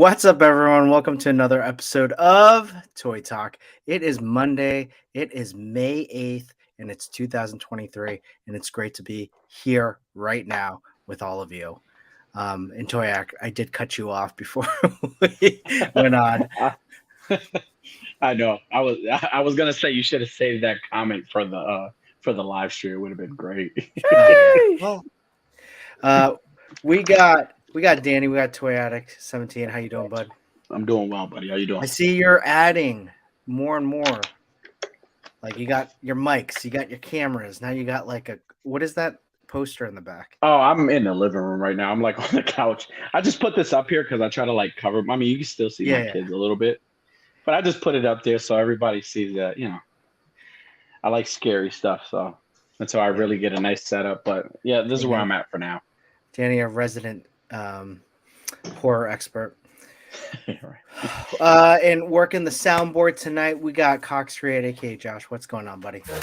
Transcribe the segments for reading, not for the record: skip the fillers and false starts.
What's up, everyone? Welcome to another episode of Toy Talk. It is Monday. It is May 8th, and it's 2023, and it's great to be here right now with all of you. And Toyak, I did cut you off before we went on. I know. I was gonna say you should have saved that comment for the live stream. It would have been great. Well, we got Danny, we got Toy Addict 17. How you doing, bud? I'm doing well, buddy. How you doing? I see you're adding more and more. Like you got your mics, you got your cameras. Now you got like what is that poster in the back? Oh, I'm in the living room right now. I'm like on the couch. I just put this up here because I try to like cover. I mean, you can still see my kids a little bit, but I just put it up there so everybody sees that. I like scary stuff, so that's how I really get a nice setup. But yeah, this is where I'm at for now. Danny, a resident horror expert. And working the soundboard tonight, we got Cox38, aka Josh. What's going on, buddy? I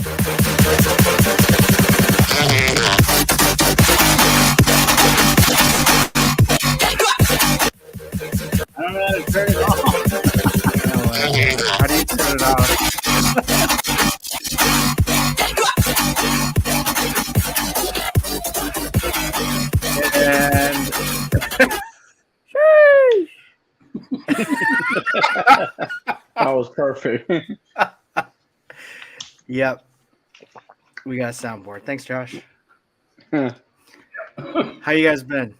don't know how to turn it off. How do you turn it off? And that was perfect. Yep. We got a soundboard. Thanks, Josh. How you guys been?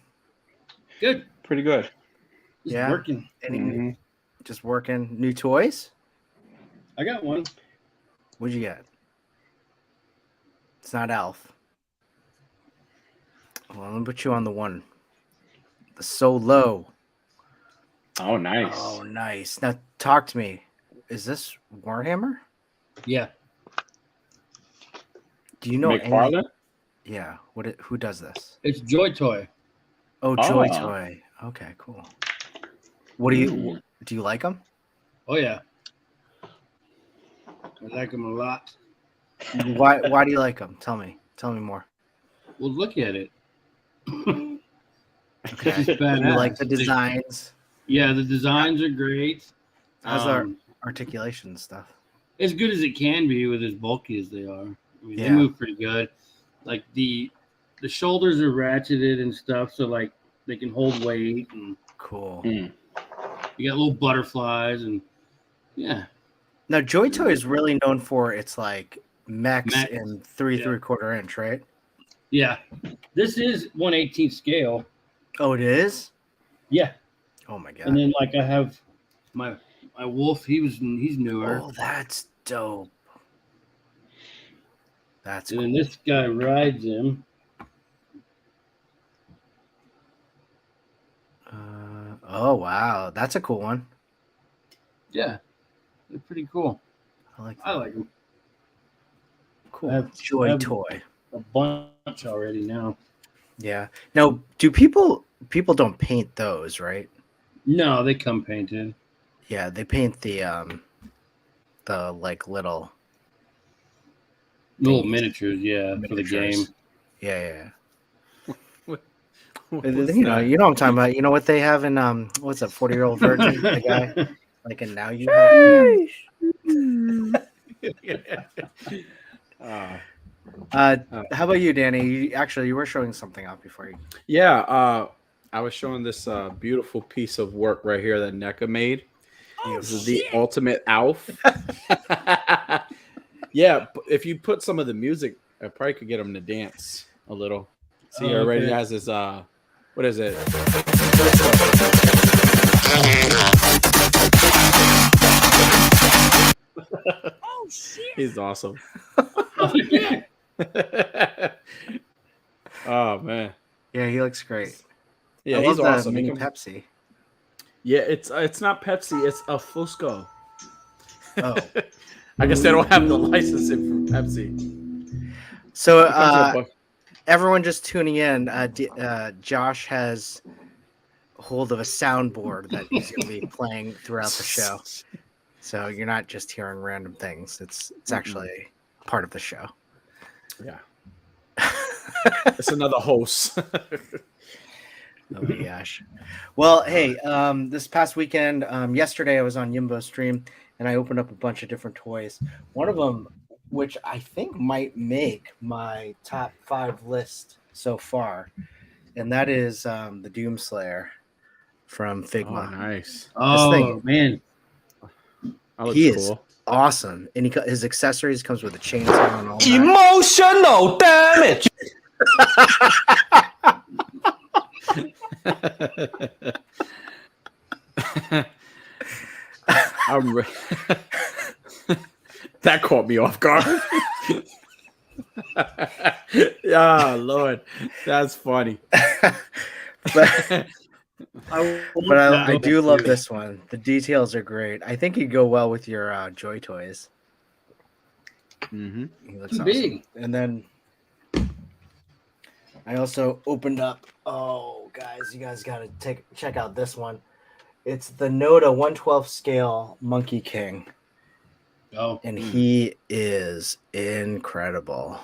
Good. Pretty good. Just working. Just working. New toys? I got one. What'd you get? It's not Elf. Well, let me put you on the one. The Solo. Oh, nice. Oh, nice. Now, talk to me. Is this Warhammer? Yeah. Do you know McFarlane? Yeah. Who does this? It's Joy Toy. Oh, Joy Toy. Okay, cool. What do you like them? Oh, yeah. I like them a lot. Why do you like them? Tell me more. Well, look at it. Okay. You like the designs? Yeah, the designs are great. How's our articulation stuff? As good as it can be with as bulky as they are. I mean, Yeah. They move pretty good. Like the shoulders are ratcheted and stuff, so like they can hold weight and cool. You got little butterflies and yeah. Now Joy Toy is really known for its like mechs in 3/3/4 inch, right? Yeah. This is 1/18 scale. Oh, it is? Yeah. Oh my god. And then like I have my wolf, he's newer. Oh, that's dope. That's and cool. then this guy rides him. Oh wow, that's a cool one. Yeah. They're pretty cool. I like them. Cool. I have Joy Toy. A bunch already now. Yeah. Now, do people don't paint those, right? No, they come painted. Yeah, they paint the like little miniatures, for the game. Yeah. You know what I'm talking about. You know what they have in what's that 40-year-old virgin? The guy like, and now you have. How about you, Danny? You were showing something off before you. Yeah, I was showing this beautiful piece of work right here that NECA made. This is the ultimate Alf. Yeah, if you put some of the music, I probably could get him to dance a little. See, he already has his what is it? Oh shit! He's awesome. Yeah. Oh man. Yeah, he looks great. Yeah, I he's love awesome. Mini Pepsi. Yeah, it's not Pepsi, it's a Fusco. Oh. I guess they don't have the licensing for Pepsi. So everyone just tuning in, Josh has hold of a soundboard that he's going to be playing throughout the show. So you're not just hearing random things. It's actually part of the show. Yeah. It's another host. Oh my gosh. Well, hey, this past weekend, yesterday I was on Yimbo stream and I opened up a bunch of different toys. One of them, which I think might make my top 5 list so far, and that is the Doomslayer from Oh, Figma. nice. This thing, Oh man, That looks he is cool. awesome, and his accessories comes with a chainsaw and all that. Emotional damage. That caught me off guard. Yeah, Lord, that's funny. But I do love this one. The details are great. I think he'd go well with your Joy Toys. Mm-hmm. He looks too awesome. big. And then I also opened up. Oh, guys, you guys got to check out this one. It's the Noda 112 scale Monkey King, Oh, and he is incredible.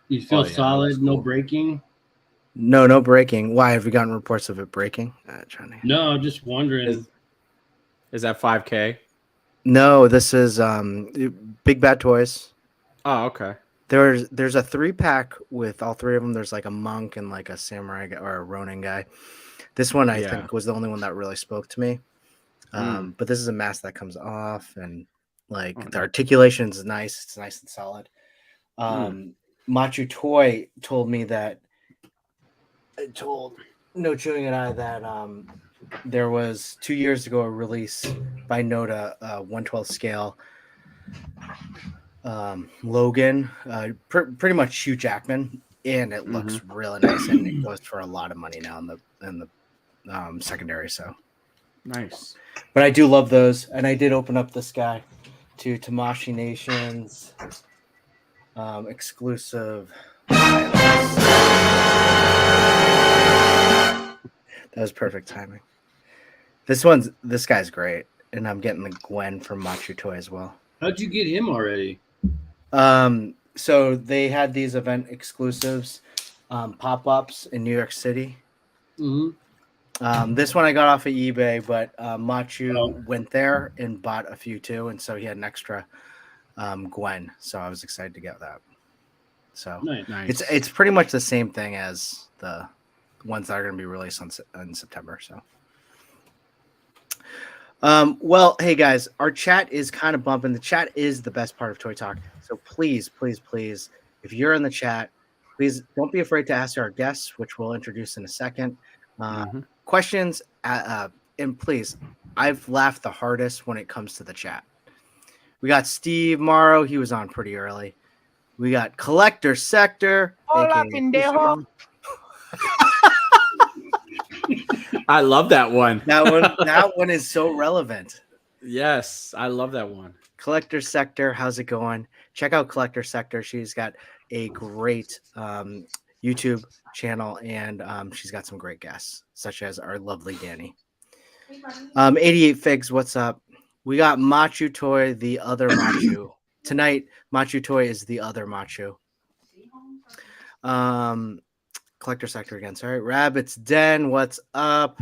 you feel yeah, solid, that's no cool. breaking. No breaking. Why have you gotten reports of it breaking? No, I'm just wondering. Is that 5K? No, this is Big Bad Toys. Oh, okay. There's a 3-pack with all 3 of them. There's like a monk and like a samurai or a Ronin guy. This one I think was the only one that really spoke to me. But this is a mask that comes off, and like the articulation is nice. It's nice and solid. Machu Toy told me that told No Chewing and I that there was 2 years ago a release by Noda 112 scale Logan, pretty much Hugh Jackman, and it looks really nice, and it goes for a lot of money now in the secondary. So nice. But I do love those, and I did open up this guy to Tamashii Nation's exclusive. That was perfect timing. This guy's great, and I'm getting the Gwen from Machu Toy as well. How'd you get him already? So they had these event exclusives, pop-ups in New York City. Mm-hmm. This one I got off of eBay, but Machu went there and bought a few too, and so he had an extra Gwen. So I was excited to get that. So nice. It's pretty much the same thing as the ones that are going to be released in September. So. Well, hey guys, our chat is kind of bumping. The chat is the best part of Toy Talk. So please, if you're in the chat, please don't be afraid to ask our guests, which we'll introduce in a second. Questions, and please, I've laughed the hardest when it comes to the chat. We got Steve Morrow. He was on pretty early. We got Collector Sector. Hola, pendejo. I love that one. That one is so relevant. Yes, I love that one. Collector Sector, how's it going? Check out Collector Sector. She's got a great YouTube channel, and she's got some great guests, such as our lovely Danny. 88 Figs, what's up? We got Machu Toy, the other Machu. Tonight, Machu Toy is the other Machu. Collector Sector again, sorry. Rabbit's Den, what's up?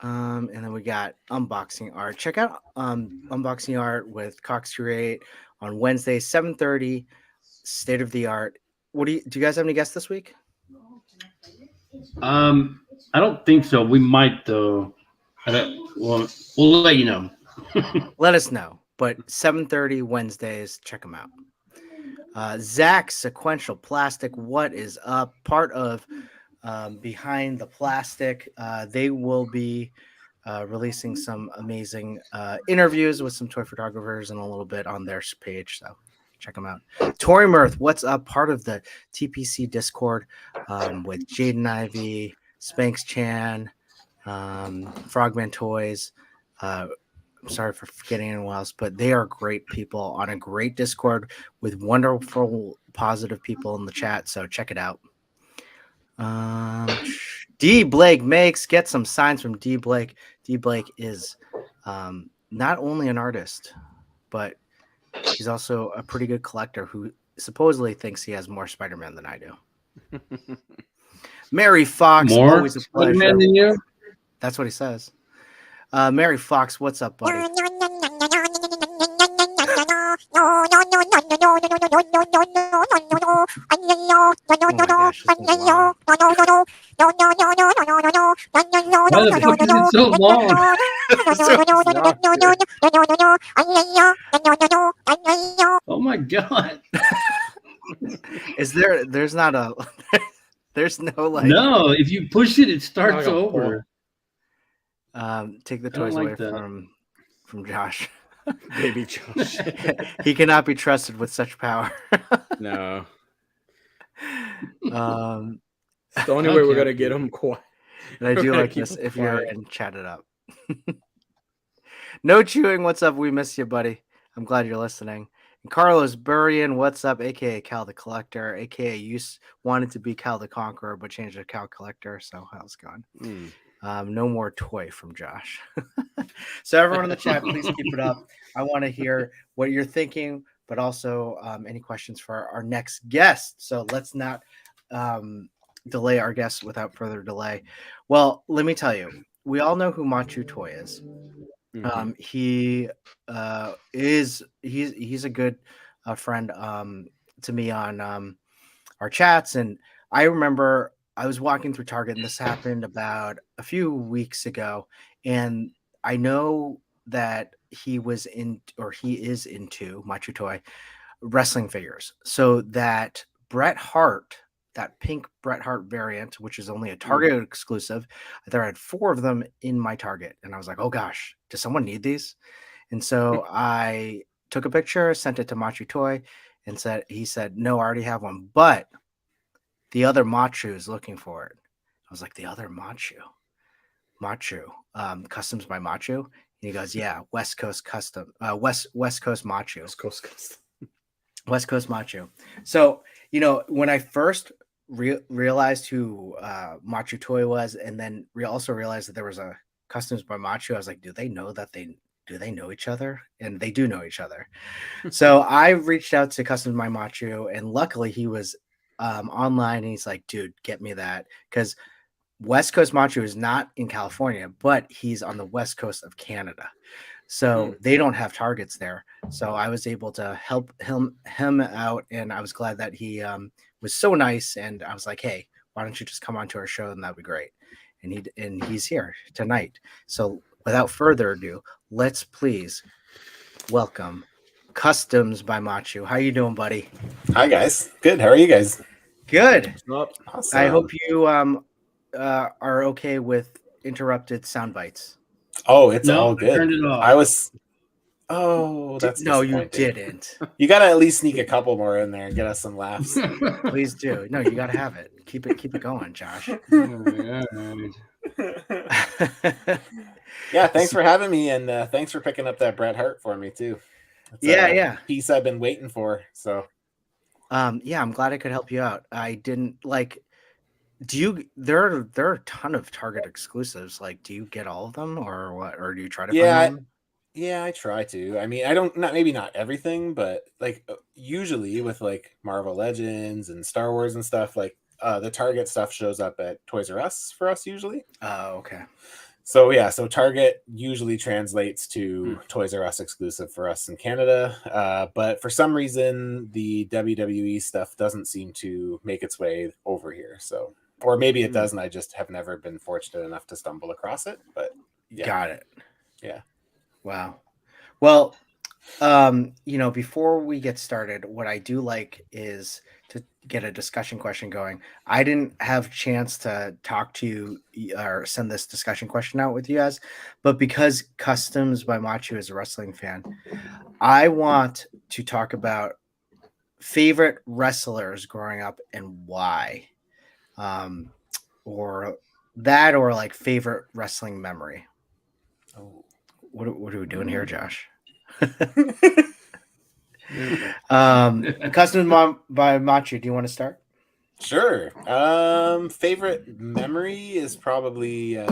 And then we got Unboxing Art. Check out Unboxing Art with Cox Curate on Wednesday, 7:30. State of the art. Do you guys have any guests this week? I don't think so. We might though. We'll let you know. Let us know. But 7:30 Wednesdays, check them out. Zach Sequential Plastic, what is up? Part of Behind the Plastic. They will be releasing some amazing interviews with some toy photographers in a little bit on their page. So check them out. Tori Mirth, what's up? Part of the TPC Discord with Jaden Ivy, Spanx Chan, Frogman Toys. I'm sorry for forgetting anyone else, but they are great people on a great Discord with wonderful, positive people in the chat. So check it out. D Blake makes, get some signs from D Blake. D Blake is not only an artist, but he's also a pretty good collector who supposedly thinks he has more Spider-Man than I do. Mary Fox, More always a pleasure. Spider-Man than you? That's what he says. Mary Fox, what's up, buddy? Oh my gosh, this is loud. Why the fuck is it so long? Oh my god. Is there's not a there's no like No, if you push it, it starts Like a over. take the I don't toys like away that. from Josh. Baby Josh. He cannot be trusted with such power. No. It's the only way we're Okay. gonna get him quiet. and I We're do gonna like keep this. him If you're quiet. in, chat it up. No chewing. What's up? We miss you, buddy. I'm glad you're listening. And Carlos Burian, what's up? AKA Cal the Collector. AKA wanted to be Cal the Conqueror, but changed to Cal Collector. So how's it going? No more toy from Josh. So everyone in the chat, please keep it up. I want to hear what you're thinking, but also any questions for our next guest. So let's not delay our guests without further delay. Well, let me tell you, we all know who Machu Toy is. He he's a good friend to me on our chats, and I remember I was walking through Target, and this happened about a few weeks ago, and I know that he is into Machu Toy wrestling figures, so that Bret Hart. That pink Bret Hart variant, which is only a Target exclusive, there I had 4 of them in my Target, and I was like, "Oh gosh, does someone need these?" And so I took a picture, sent it to Machu Toy, and he said, "No, I already have one, but the other Machu is looking for it." I was like, "The other Machu, Customs by Machu." And he goes, "Yeah, West Coast Custom, West Coast Machu, West Coast Machu." So when I first realized who Machu Toy was, and then also realized that there was a Customs by Machu, I was like, do they know each other? And they do know each other. So I reached out to Customs by Machu, and luckily he was online, and he's like, dude, get me that, because West Coast Machu is not in California, but he's on the West Coast of Canada. So they don't have Targets there. So I was able to help him out, and I was glad that he was so nice. And I was like, hey, why don't you just come on to our show, and that'd be great. And he's here tonight. So without further ado, let's please welcome Customs by Machu. How you doing, buddy? Hi guys. Good. How are you guys? Good. Awesome. I hope you are okay with interrupted sound bites. Oh, it's No, all I turned good. it off. I was. Oh, that's No, you disappointing. didn't. You gotta at least sneak a couple more in there and get us some laughs. Please do. No, you gotta have it. Keep it going, Josh. All right. Yeah, thanks for having me, and thanks for picking up that Bret Hart for me too. It's Yeah. piece I've been waiting for. So yeah, I'm glad I could help you out. I didn't like. Do you? There are a ton of Target exclusives. Like, do you get all of them, or what? Or do you try to find them? Yeah, I try to. I mean, I don't maybe not everything, but like usually with like Marvel Legends and Star Wars and stuff, like the Target stuff shows up at Toys R Us for us usually. Oh, okay. So yeah, so Target usually translates to Toys R Us exclusive for us in Canada, but for some reason the WWE stuff doesn't seem to make its way over here. So, or maybe it doesn't. I just have never been fortunate enough to stumble across it. But yeah. Got it. Yeah. Wow. Well, before we get started, what I do like is to get a discussion question going. I didn't have a chance to talk to you or send this discussion question out with you guys, but because Customs by Machu is a wrestling fan, I want to talk about favorite wrestlers growing up and why, or like favorite wrestling memory. Oh. What are we doing here, Josh? Customs by Machu. Do you want to start? Sure. Favorite memory is probably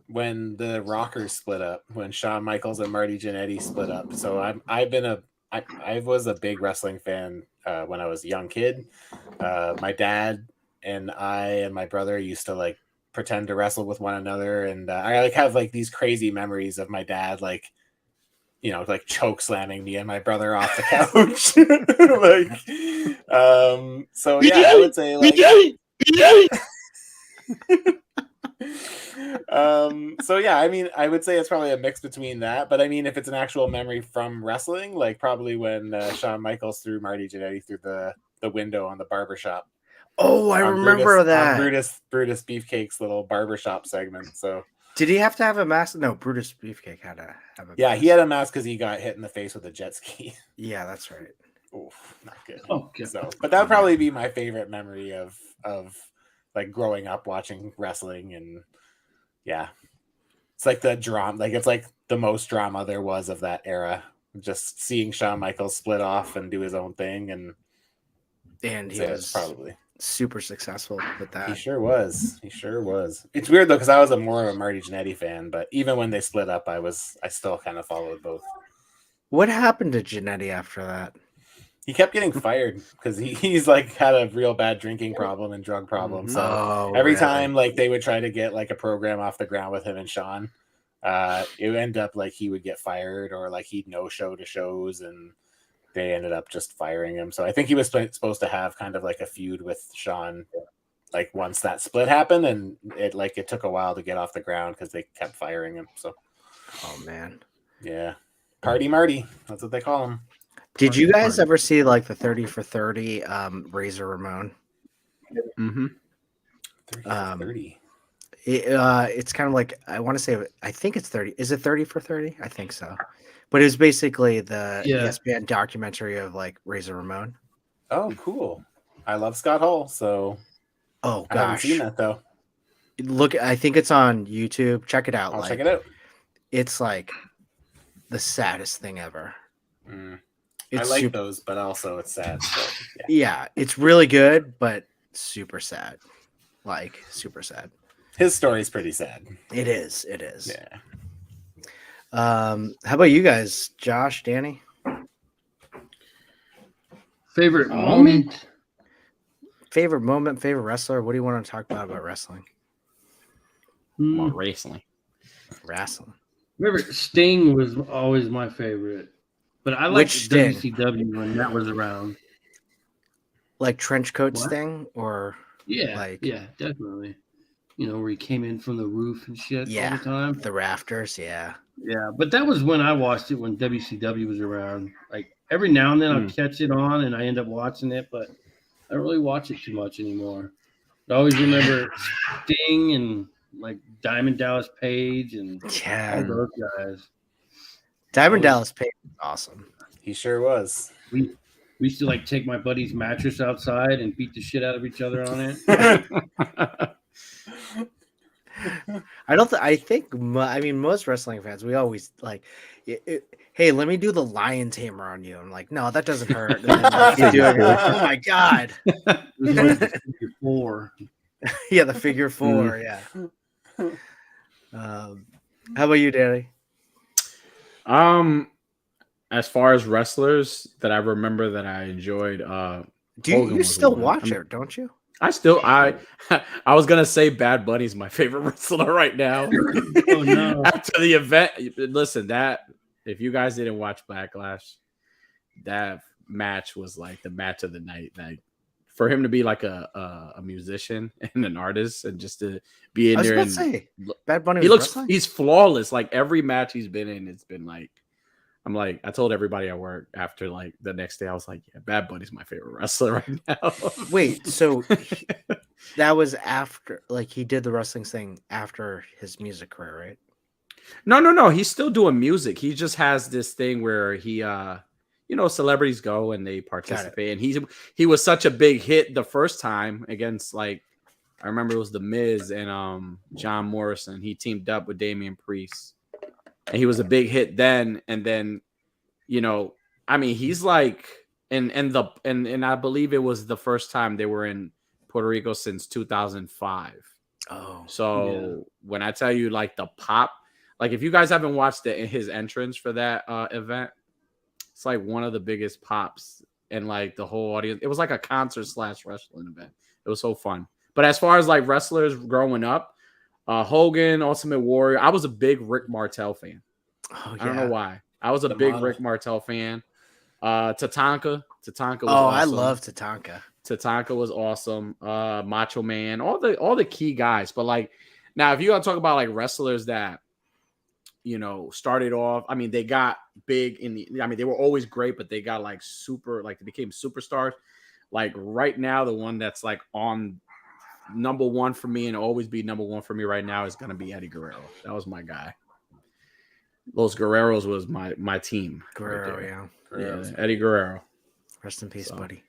when the Rockers split up, when Shawn Michaels and Marty Jannetty split up. So I was a big wrestling fan when I was a young kid. My dad and I and my brother used to like pretend to wrestle with one another, and I like have like these crazy memories of my dad like, you know, like choke slamming me and my brother off the couch. So yeah, I would say like so yeah, I mean, I would say it's probably a mix between that, but I mean, if it's an actual memory from wrestling, like probably when Shawn Michaels threw Marty Jannetty through the window on the barbershop. Oh, I remember that. Brutus Beefcake's little barbershop segment. So did he have to have a mask? No, Brutus Beefcake had to have a yeah, mask. he had a mask because he got hit in the face with a jet ski. Yeah, that's right. Oof, not good. Okay. So, but that would probably be my favorite memory of like growing up watching wrestling, and yeah, it's like the drama, like it's like the most drama there was of that era. Just seeing Shawn Michaels split off and do his own thing, and he was probably super successful with that. He sure was. It's weird though, because I was more of a Marty Jannetty fan, but even when they split up, I still kind of followed both. What happened to Jannetty after that? He kept getting fired because he's like had a real bad drinking problem and drug problem. So every time like they would try to get like a program off the ground with him and Shawn, it would end up like he would get fired or like he'd no show to shows, and they ended up just firing him. So I think he was supposed to have kind of like a feud with Shawn, like once that split happened, and it took a while to get off the ground because they kept firing him. So, oh man, yeah, Party Marty, that's what they call him. Did you guys ever see like the 30 for 30 Razor Ramon? Mm-hmm. 30. It's kind of like, I want to say, I think it's 30. Is it 30 for 30? I think so. But it was basically the ESPN documentary of like Razor Ramon. Oh, cool. I love Scott Hall, so oh gosh, I haven't seen that though. Look, I think it's on YouTube. Check it out. I'll check it out. It's like the saddest thing ever. I like those, but also it's sad. So, yeah, it's really good, but super sad. Like super sad. His story's pretty sad. It is. Yeah. How about you guys, Josh, Danny? Favorite moment? Favorite moment, favorite wrestler? What do you want to talk about wrestling? Wrestling. Remember, Sting was always my favorite. But I like WCW when that was around. Like trench coat Sting, or yeah, definitely. You know, where he came in from the roof and shit all the time. The rafters, yeah. But that was when I watched it, when WCW was around. Like every now and then I'll catch it on and I end up watching it, but I don't really watch it too much anymore. I always remember Sting and like Diamond Dallas Page and all those guys. Diamond Dallas Page was awesome. He sure was. We used to like take my buddy's mattress outside and beat the shit out of each other on it. I mean, most wrestling fans, we always like, hey, let me do the lion tamer on you. I'm like, no, that doesn't hurt. And then, like, you do it, you're like, oh my god. Figure four. Yeah, the figure four. Yeah. How about you, Danny? As far as wrestlers that I remember that I enjoyed, you still watch it, don't you? I was gonna say Bad Bunny's my favorite wrestler right now. Oh no! After the event, listen, that if you guys didn't watch Backlash, that match was like the match of the night. Like for him to be like a musician and an artist, and just to be in there. Bad Bunny. He's flawless. Like every match he's been in, it's been like. I'm like, I told everybody at work after like the next day, I was like, yeah, Bad Bunny's my favorite wrestler right now. Wait, so that was after, like, he did the wrestling thing after his music career, right? No. He's still doing music. He just has this thing where he, celebrities go and they participate. And he was such a big hit the first time against, like, I remember it was The Miz and John Morrison. He teamed up with Damian Priest. And he was a big hit then, and then, I mean, he's like, and I believe it was the first time they were in Puerto Rico since 2005. Oh, so when I tell you like the pop, like if you guys haven't watched his entrance for that event, it's like one of the biggest pops, and like the whole audience, it was like a concert / wrestling event. It was so fun. But as far as like wrestlers growing up, Hogan, Ultimate Warrior, I was a big Rick Martel fan. Oh, yeah. I don't know why. I was a big Rick Martel fan. Tatanka was awesome. I love Tatanka. Tatanka was awesome. Macho Man, all the key guys. But like now, if you want to talk about like wrestlers that started off, I mean, they got big they were always great, but they got like super, like they became superstars. Like right now, the one that's like on number one for me and always be number one for me right now is gonna be Eddie Guerrero. That was my guy. Los Guerreros was my team. Guerrero, yeah, Eddie Guerrero. Rest in peace, buddy.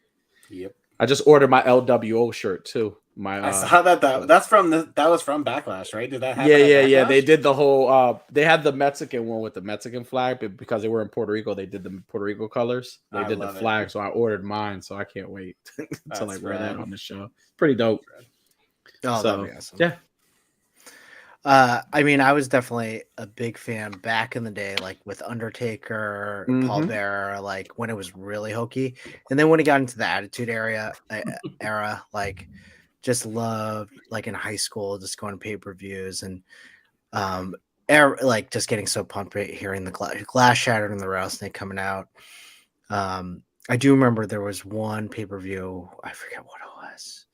Yep. I just ordered my LWO shirt too. I saw that was from Backlash, right? Did that happen? Yeah. They did the whole. They had the Mexican one with the Mexican flag, but because they were in Puerto Rico, they did the Puerto Rico colors. They did the flag, so I ordered mine. So I can't wait to like wear that on the show. Pretty dope. Oh, that'd be awesome. Yeah. I mean, I was definitely a big fan back in the day, like with Undertaker, Paul Bearer, like when it was really hokey, and then when it got into the Attitude era, like just loved, like in high school, just going to pay-per-views and like just getting so pumped hearing the glass shattered in the rattlesnake coming out. I do remember there was one pay-per-view, I forget what it was,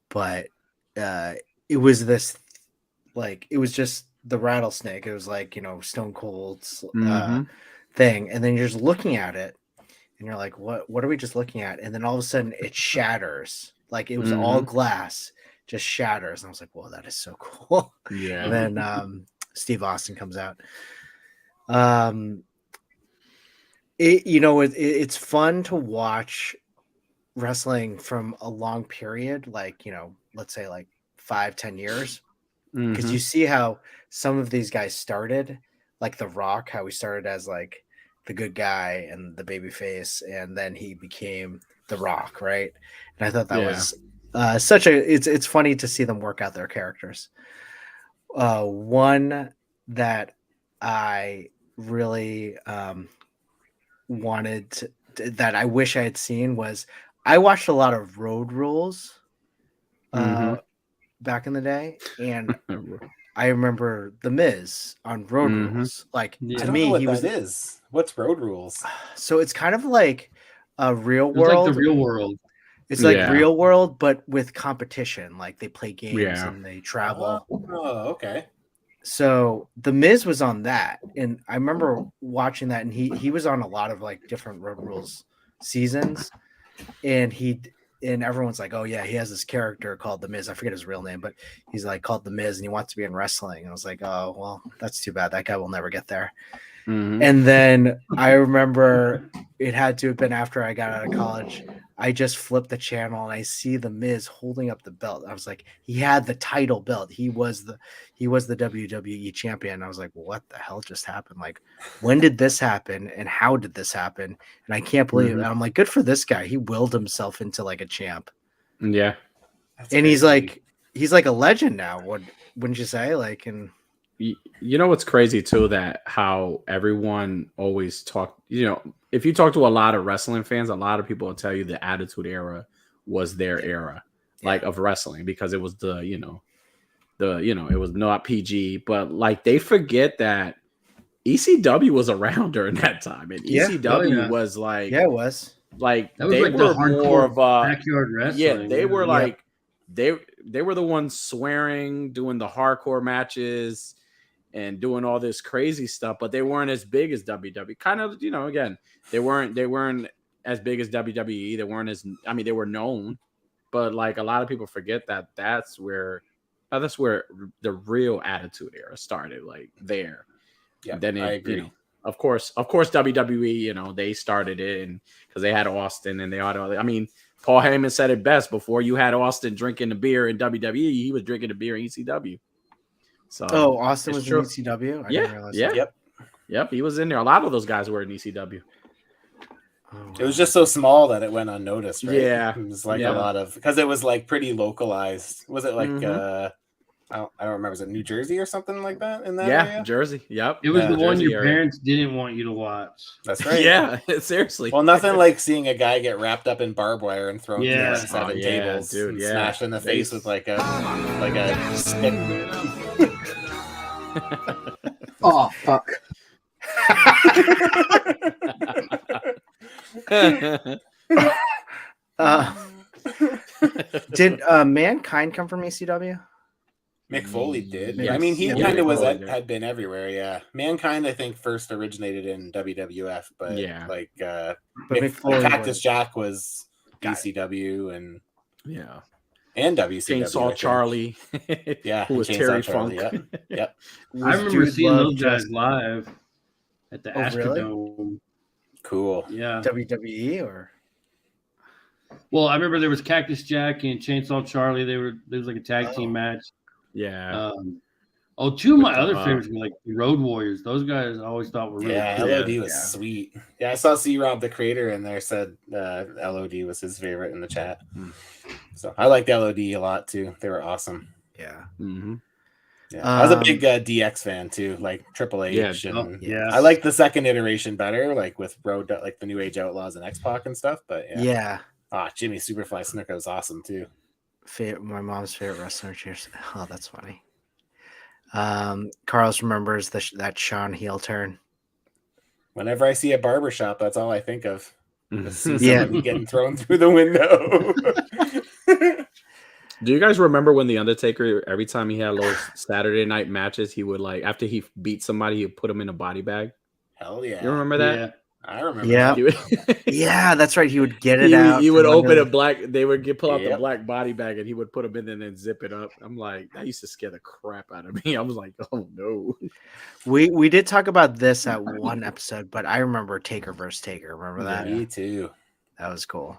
but it was this. Like it was just the rattlesnake. It was like, Stone Cold's thing. And then you're just looking at it and you're like, what are we just looking at? And then all of a sudden it shatters. Like it was all glass, just shatters. And I was like, whoa, that is so cool. Yeah. And then Steve Austin comes out. It's fun to watch wrestling from a long period, like, let's say like 5-10 years. Because you see how some of these guys started, like The Rock, how he started as like the good guy and the baby face, and then he became The Rock, right? And I thought that was it's funny to see them work out their characters. One that I really wanted that I wish I had seen was I watched a lot of Road Rules back in the day, and I remember The Miz on Road Rules. Like to me, he was. What's Road Rules? So it's kind of like a Real World. It's like the Real World. It's like Real World, but with competition. Like they play games and they travel. Oh, okay. So The Miz was on that, and I remember watching that, and he was on a lot of like different Road Rules seasons, and everyone's like, oh yeah, he has this character called The Miz. I forget his real name, but he's like called The Miz and he wants to be in wrestling. And I was like, oh, well, that's too bad. That guy will never get there. And then I remember it had to have been after I got out of college. I just flipped the channel and I see The Miz holding up the belt. I was like, he had the title belt. He was the WWE champion. I was like, what the hell just happened? Like, when did this happen and how did this happen? And I can't believe it. And I'm like, good for this guy. He willed himself into like a champ. Yeah. That's and crazy. he's like a legend now. Wouldn't you say? Like, and you know what's crazy too, that how everyone always if you talk to a lot of wrestling fans, a lot of people will tell you the Attitude Era was their era, like of wrestling, because it was it was not PG, but like they forget that ECW was around during that time, and ECW was like, it was like that was they like were the more of a backyard wrestling. Yeah, they were like they were the ones swearing, doing the hardcore matches and doing all this crazy stuff, but they weren't as big as WWE. Kind of, again, they weren't as big as WWE. They weren't they were known, but like a lot of people forget that that's where the real Attitude Era started, like there. Yeah, then I agree. Of course, WWE, they started it, and because they had Austin and they had Paul Heyman said it best: before you had Austin drinking the beer in WWE, he was drinking the beer in ECW. So, Austin was in ECW? I didn't realize that. Yep, he was in there. A lot of those guys were in ECW. It was just so small that it went unnoticed, right? Yeah. It was like a lot of, because it was like pretty localized. Was it like I don't remember. Was it New Jersey or something like that in that Yeah, area? Jersey. Yep. It was the one Jersey your area. parents didn't want you to watch. That's right. Yeah, seriously. Well, nothing like seeing a guy get wrapped up in barbed wire and thrown through Yeah. like 7 yeah, tables dude, and yeah. smashed in the face with like a stick. Oh fuck. Did Mankind come from ECW? Mick Foley did. Yes. I mean, he Yeah, kind of Mick was Foley did. had been everywhere. Yeah, Mankind I think first originated in WWF, but Yeah. like But Mick Foley Cactus was- Jack was Got it. ECW and Yeah. WCW. I Chainsaw think. Charlie. Yeah, Who was Chainsaw Terry Charlie, Funk. Yep. I remember Dude seeing Love those guys just live at the Oh, really? Astrodome. Cool. Yeah. WWE or Well, I remember there was Cactus Jack and Chainsaw Charlie. There was like a tag team match. Yeah. Two of my With other favorites were like the Road Warriors. Those guys I always thought were really Yeah, cool. LOD was Yeah. sweet. Yeah, I saw C Rob the creator in there said LOD was his favorite in the chat. So I liked LOD a lot too. They were awesome. yeah. Mm-hmm. Yeah, I was a big DX fan too, like Triple H. Yeah. And Yeah. I like the second iteration better, like with like the New Age Outlaws and X-Pac and stuff. But Yeah. Jimmy Superfly Snuka was awesome too. My mom's favorite wrestler. Cheers. Oh, that's funny. Carlos remembers that Sean heel turn. Whenever I see a barbershop, that's all I think of. See Yeah. somebody getting thrown through the window. Do you guys remember when The Undertaker, every time he had those Saturday night matches, he would like, after he beat somebody, he would put him in a body bag? Hell yeah. You remember that? Yeah. I remember. Yeah. He would, Yeah, that's right. He would get it out. he would from open under a black, they would pull out the Yep. black body bag and he would put them in and then zip it up. I'm like, that used to scare the crap out of me. I was like, oh no. We did talk about this at one episode, but I remember Taker versus Taker. Remember that? Me too. That was cool.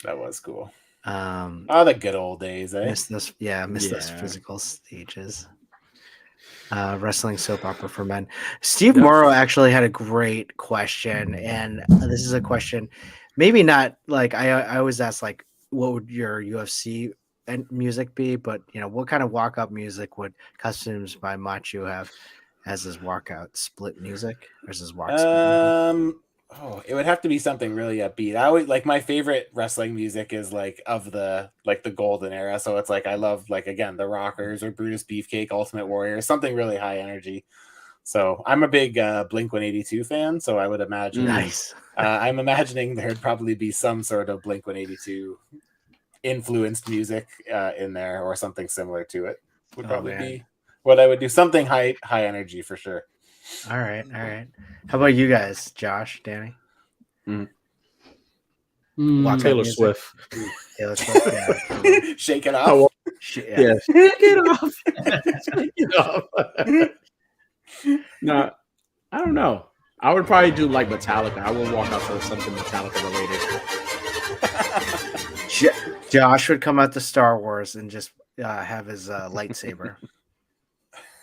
That was cool. Oh, Oh, the good old days, eh? miss those physical stages. Wrestling soap opera for men. Steve Morrow actually had a great question, and this is a question, maybe not like I always ask like, what would your UFC and music be? But what kind of walkout music would Customs by Machu have as his walkout split music or as his walk split music? It would have to be something really upbeat. I always like my favorite wrestling music is like of the golden era. So it's like I love like again the Rockers or Brutus Beefcake, Ultimate Warrior, something really high energy. So I'm a big Blink 182 fan. So I would imagine Nice. I'm imagining there'd probably be some sort of Blink 182 influenced music in there or something similar to it. Would probably be what I would do. Something high energy for sure. All right. How about you guys, Josh, Danny? Walkout Taylor music? Swift. Taylor Swift. Yeah. Shake it off. Yeah. Shake it off. Shake it off. No, I don't know. I would probably do like Metallica. I would walk out to something Metallica related. Josh would come out to Star Wars and just have his lightsaber.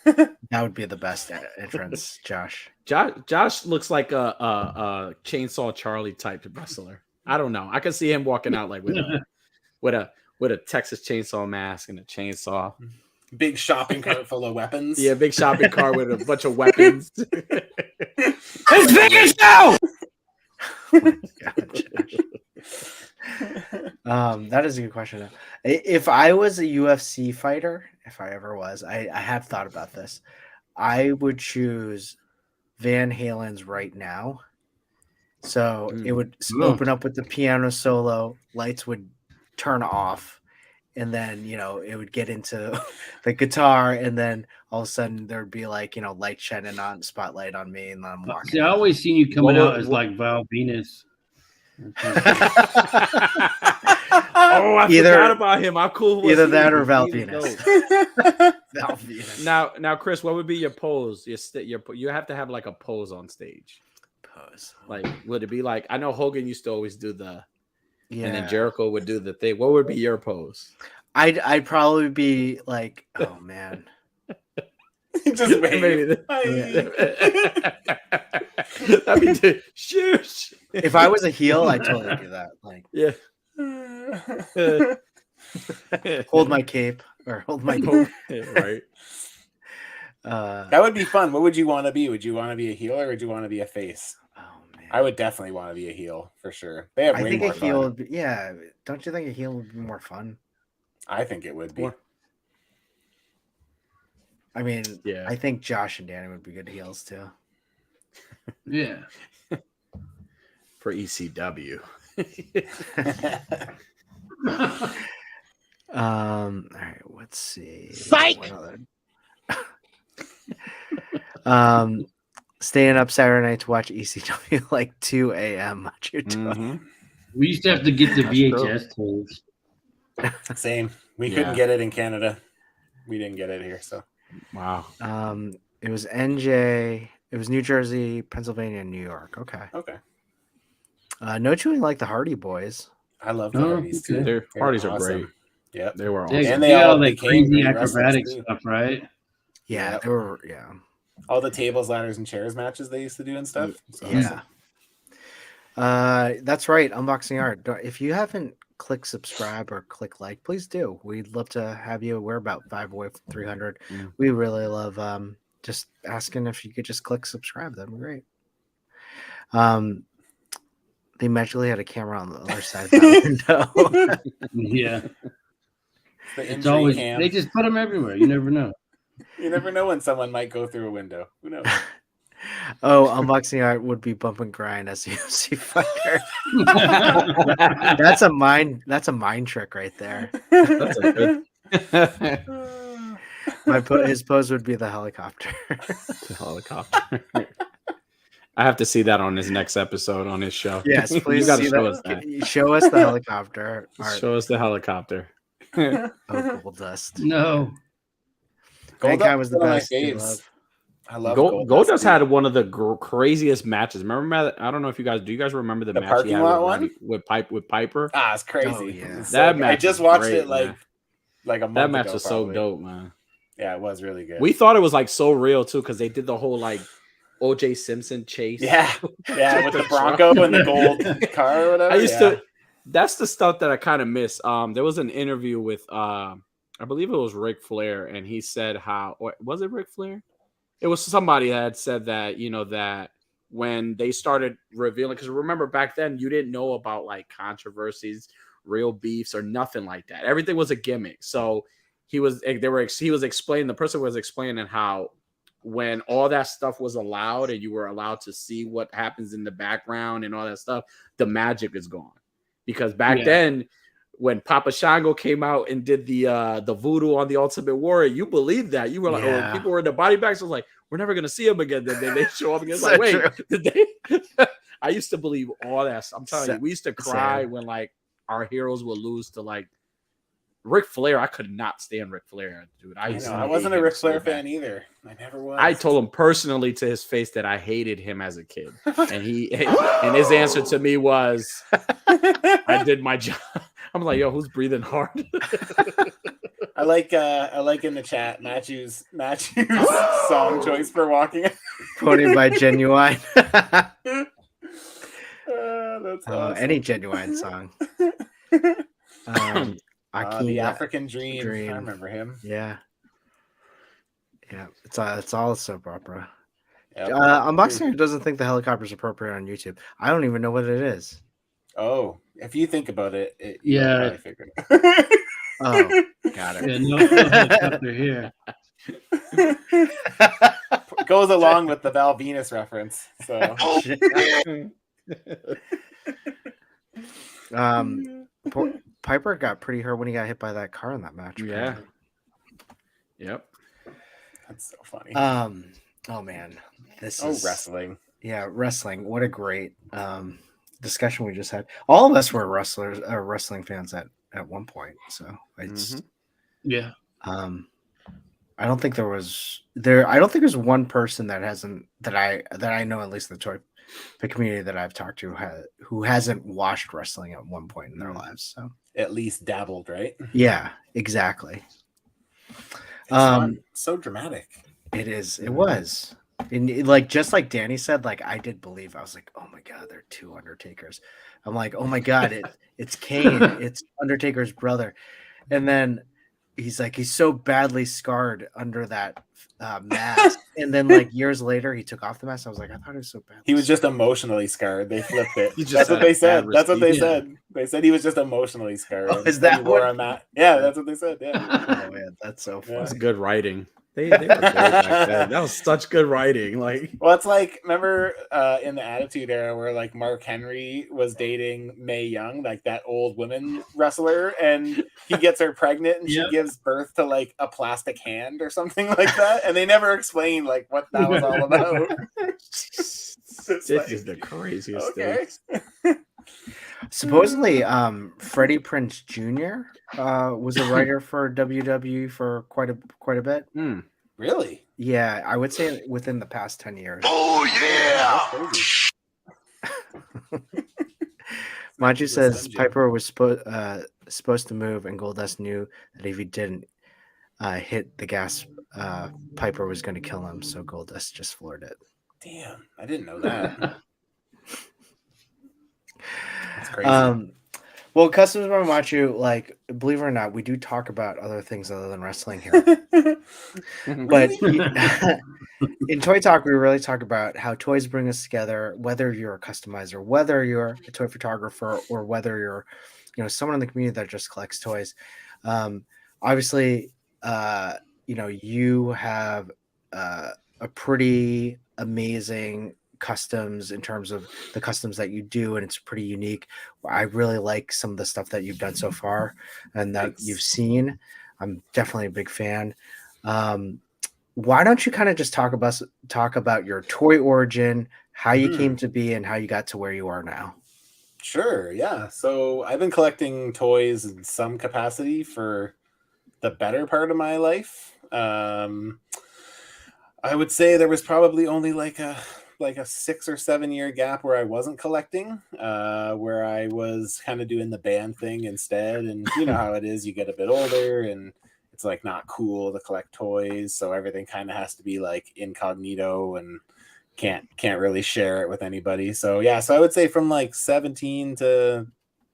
That would be the best entrance, Josh. Josh looks like a Chainsaw Charlie type wrestler. I don't know. I can see him walking out like with a Texas Chainsaw mask and a chainsaw. Big shopping cart full of weapons. Yeah, big shopping cart with a bunch of weapons. It's Vegas now! That is a good question. If I was a UFC fighter, if I ever was, I have thought about this. I would choose Van Halen's Right Now. So it would open up with the piano solo, lights would turn off, and then it would get into the guitar, and then all of a sudden there'd be like light shining on spotlight on me, and then I'm walking. See, I always seen you coming out as like Val Venus. Oh, I forgot about him. How cool was either he? that or Val He was Venus. dope. Val Venus. Now, Chris, what would be your pose? You have to have like a pose on stage. Pose. Like, would it be like? I know Hogan used to always do the, Yeah. and then Jericho would do the thing. What would be your pose? I'd probably be like, oh man. Just Maybe wave. that'd be shush. If I was a heel, I'd totally do that. Like, Yeah. hold my cape. or hold my coat. Right. That would be fun. What would you want to be? Would you want to be a heel or would you want to be a face? Oh man, I would definitely want to be a heel for sure. They have I way think more a heel fun. would be, yeah. Don't you think a heel would be more fun? I think it would be. I mean, Yeah. I think Josh and Danny would be good heels too. Yeah. For ECW. All right, let's see. Psych! What other- staying up Saturday night to watch ECW like 2 a.m. on YouTube. Mhm. We used to have to get the That's true. VHS tapes. Same. We Yeah. couldn't get it in Canada. We didn't get it here. So Wow. It was NJ. It was New Jersey, Pennsylvania, and New York. Okay. okay. No chewing like the Hardy Boys. I love the Oh, Hardys okay. too. Their They were parties are awesome. great. Yep. They were They, awesome. And they they got all all that became crazy great wrestlers, acrobatic too. stuff, right? Yeah, Yep. they were. Yeah, All the tables, ladders, and chairs matches they used to do and stuff. So yeah. That's right. Unboxing art. If you haven't clicked subscribe or click like, please do. We'd love to have you. We're about 5 away from 300. Mm. We really love just asking if you could just click subscribe. That'd be great. They magically had a camera on the other side of the window. Yeah. the It's injury always cam. they just put them everywhere. You never know. You never know when someone might go through a window. Who knows? Oh, unboxing art would be bump and grind as a UFC fighter. That's a mind trick right there. That's a good His pose would be the helicopter. the helicopter. I have to see that on his next episode on his show. Yes, please You gotta see show that. us that. Show us the helicopter art. Show us the helicopter. Oh, Gold Dust. No. Mankind was the one of my best. You faves. love. I love Goldust had one of the craziest matches. Remember, I don't know if you guys do. You guys remember the The match parking he had lot with, one? with Piper? Ah, it's crazy. Oh, yeah. It's That so- match I just was watched great, it man. like a month That match ago, was probably. so dope, man. Yeah, it was really good. We thought it was like so real too because they did the whole like OJ Simpson chase. yeah, with the truck. Bronco and the gold car or whatever. I used to. That's the stuff that I kind of miss. There was an interview with I believe it was Ric Flair, and he said how, or was it Ric Flair? It was somebody that had said that, that when they started revealing, because remember back then you didn't know about like controversies, real beefs, or nothing like that. Everything was a gimmick. So he was explaining, the person was explaining how when all that stuff was allowed and you were allowed to see what happens in the background and all that stuff, the magic is gone. Because back then, when Papa Shango came out and did the voodoo on the Ultimate Warrior, you believed that. You were like, or people were in the body bags, was like, we're never gonna see him again. Then they show up again. It's like, wait, did they? I used to believe all that. I'm telling you, we used to cry when like our heroes would lose to like Ric Flair. I could not stand Ric Flair, dude. I wasn't a Ric Flair fan either. I never was. I told him personally to his face that I hated him as a kid, and his answer to me was, "I did my job." I'm like, "Yo, who's breathing hard?" I like in the chat Matthew's song choice for walking. Quoted by Genuine. That's awesome. Any Genuine song. The African Dream. I remember him. Yeah. It's all a soap opera. Yep. Unboxing doesn't think the helicopter is appropriate on YouTube. I don't even know what it is. Oh, if you think about it, yeah, probably figure it. Oh, got it. Yeah, no helicopter here. Goes along with the Val Venus reference. So, Piper got pretty hurt when he got hit by that car in that match. Yeah. Yep. That's so funny. Oh man, wrestling. Yeah, wrestling. What a great discussion we just had. All of us were wrestling fans at one point. So it's yeah. I don't think there's one person that I know, at least in the community that I've talked to, who hasn't watched wrestling at one point in their lives. So at least dabbled, right? Yeah, exactly. So dramatic. It is. It was. And like just like Danny said, like I did believe. I was like, oh my god, there are two Undertakers. I'm like, oh my god, it's Kane, it's Undertaker's brother. And then he's like he's so badly scarred under that mask, and then like years later he took off the mask. I was like, I thought he was so bad. He was just emotionally scarred. They flipped it. He just That's what had they a said. bad That's what they receipt. said. They said he was just emotionally scarred. Oh, is Instead that he wore what- a mask? Yeah, that's what they said. Yeah. Oh man, that's so funny. That's good writing. They were great back then. That was such good writing. Like, Well, it's like, remember in the Attitude Era where like Mark Henry was dating Mae Young, like that old woman wrestler, and he gets her pregnant and Yeah. she gives birth to like a plastic hand or something like that, and they never explain like what that was all about. this like, is the craziest okay. thing. Supposedly, Freddie Prinze Jr. Was a writer for WWE for quite a bit. Really? Yeah, I would say within the past 10 years. Oh That's crazy. Manju says Slim Jim. Piper was supposed to move, and Goldust knew that if he didn't hit the gas, Piper was going to kill him. So Goldust just floored it. Damn, I didn't know that. That's crazy. Well, Customs by Machu, like, believe it or not, we do talk about other things other than wrestling here. But in Toy Talk, we really talk about how toys bring us together, whether you're a customizer, whether you're a toy photographer, or whether you're, someone in the community that just collects toys. Obviously, you have a pretty amazing customs in terms of the customs that you do, and it's pretty unique. I really like some of the stuff that you've done so far and that you've seen. I'm definitely a big fan. Why don't you kind of just talk about your toy origin, how you came to be, and how you got to where you are now? Sure, yeah. So I've been collecting toys in some capacity for the better part of my life. I would say there was probably only like a 6 or 7 year gap where I wasn't collecting, where I was kind of doing the band thing instead. And you know how it is, you get a bit older and it's like not cool to collect toys, so everything kind of has to be like incognito and can't really share it with anybody. So yeah, so I would say from like 17 to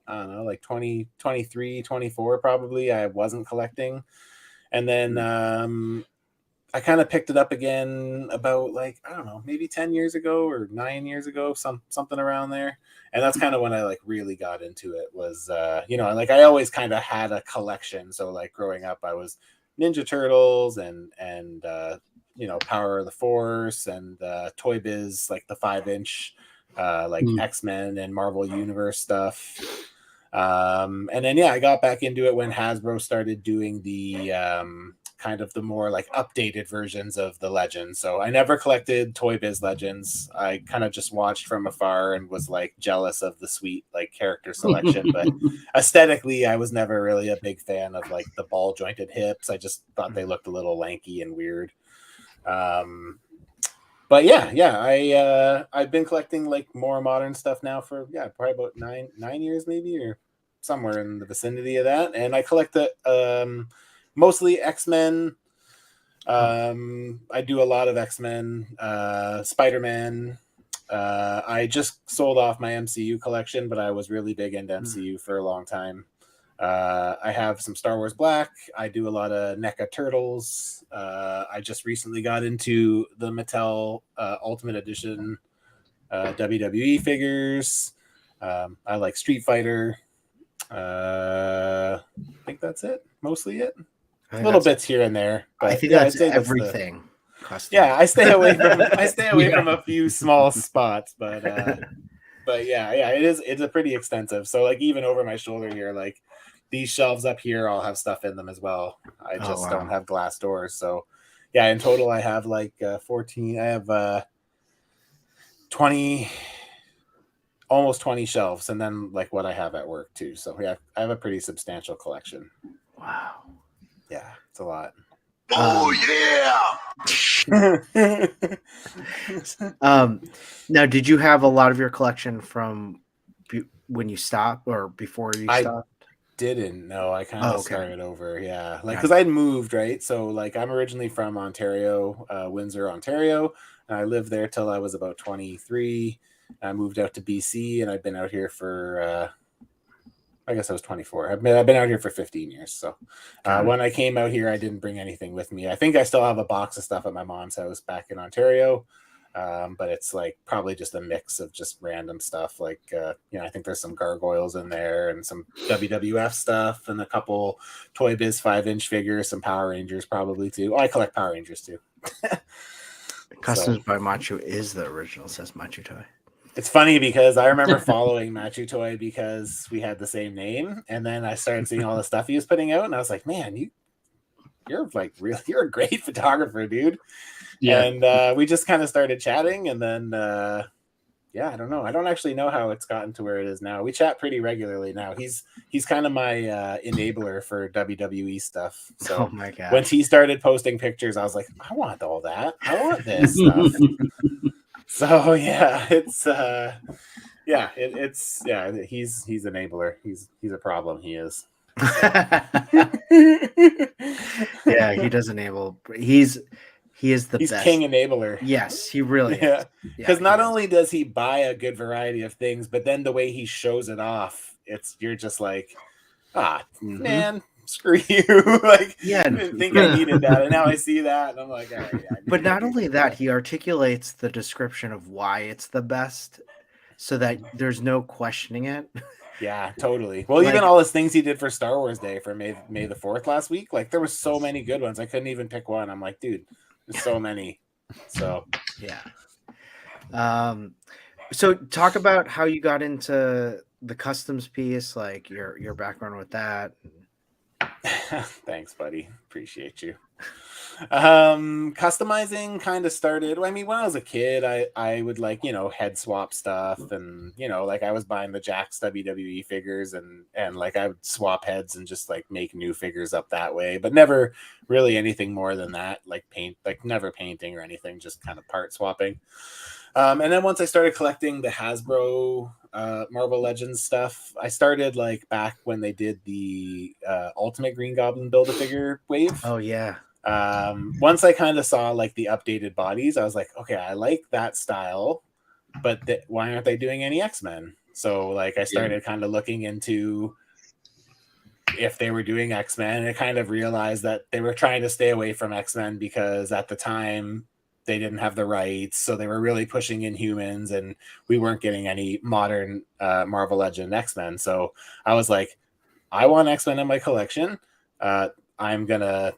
I don't know, like 20, 23, 24 probably I wasn't collecting. And then I kind of picked it up again about like, I don't know, maybe 10 years ago or 9 years ago, something around there. And that's kind of when I like really got into it was, like I always kind of had a collection. So like growing up, I was Ninja Turtles and Power of the Force and Toy Biz, like the 5-inch, X-Men and Marvel Universe stuff. And then, yeah, I got back into it when Hasbro started doing the, kind of the more like updated versions of the Legends. So I never collected Toy Biz Legends. I kind of just watched from afar and was like jealous of the sweet like character selection. But aesthetically, I was never really a big fan of like the ball jointed hips. I just thought they looked a little lanky and weird. But yeah, I've been collecting like more modern stuff now for probably about nine years maybe, or somewhere in the vicinity of that. And I collect the mostly X-Men. I do a lot of X-Men, Spider-Man. I just sold off my MCU collection, but I was really big into MCU for a long time. I have some Star Wars Black. I do a lot of NECA Turtles. I just recently got into the Mattel Ultimate Edition WWE figures. I like Street Fighter. I think that's it. Mostly it. Little bits here and there. But I think that's everything. I stay away from a few small spots, but yeah, it's a pretty extensive. So like even over my shoulder here, like these shelves up here all have stuff in them as well. I just don't have glass doors. So yeah, in total I have like 14. I have 20, almost 20 shelves, and then like what I have at work too. So yeah, I have a pretty substantial collection. Wow. Yeah, it's a lot. Oh yeah. Now, did you have a lot of your collection from when you stopped or before you stopped? Didn't know. I kind of started over. Yeah, like because Got it. I'd moved, right? So like I'm originally from Ontario, Windsor, Ontario, and I lived there till I was about 23. I moved out to BC, and I've been out here for I guess I was 24. I've been out here for 15 years. So when I came out here, I didn't bring anything with me. I think I still have a box of stuff at my mom's house back in Ontario. But it's like probably just a mix of just random stuff. Like, I think there's some gargoyles in there and some WWF stuff and a couple Toy Biz 5-inch figures, some Power Rangers probably too. Oh, I collect Power Rangers too. Customs by Machu is the original, says Machu Toy. It's funny because I remember following Machu Toy because we had the same name, and then I started seeing all the stuff he was putting out, and I was like, man, you're like really, you're a great photographer, dude. Yeah. And we just kind of started chatting, and then I don't know. I don't actually know how it's gotten to where it is now. We chat pretty regularly now. He's kind of my enabler for WWE stuff. So oh my god, when he started posting pictures, I was like, I want all that. I want this stuff. So yeah, it's he's enabler. He's a problem. He is. Yeah, he does enable. He is the he's best. King enabler. Yes, he really is. Because not is. only does he buy a good variety of things, but then the way he shows it off, you're just like, man, screw you. Like, I didn't think I needed that, and now I see that, and I'm like, all right. Yeah, but not only that, he articulates the description of why it's the best, so that there's no questioning it. Yeah, totally. Well, even all his things he did for Star Wars Day for May the 4th last week, like there were so many good ones. I couldn't even pick one. I'm like, dude, there's so many. So yeah. So talk about how you got into the customs piece, like your background with that. Thanks, buddy. Appreciate you. Customizing kind of started, I mean, when I was a kid, I would like, head swap stuff, and like I was buying the Jax WWE figures, and like I would swap heads and just like make new figures up that way, but never really anything more than that, like never painting or anything, just kind of part swapping. And then once I started collecting the Hasbro Marvel Legends stuff, I started like back when they did the Ultimate Green Goblin Build-A-Figure wave. Oh yeah. Once I kind of saw like the updated bodies, I was like, okay, I like that style, but why aren't they doing any X-Men? So like I started kind of looking into if they were doing X-Men, and I kind of realized that they were trying to stay away from X-Men because at the time they didn't have the rights, so they were really pushing Inhumans, and we weren't getting any modern Marvel Legend X-Men. So I was like, I want X-Men in my collection. I'm gonna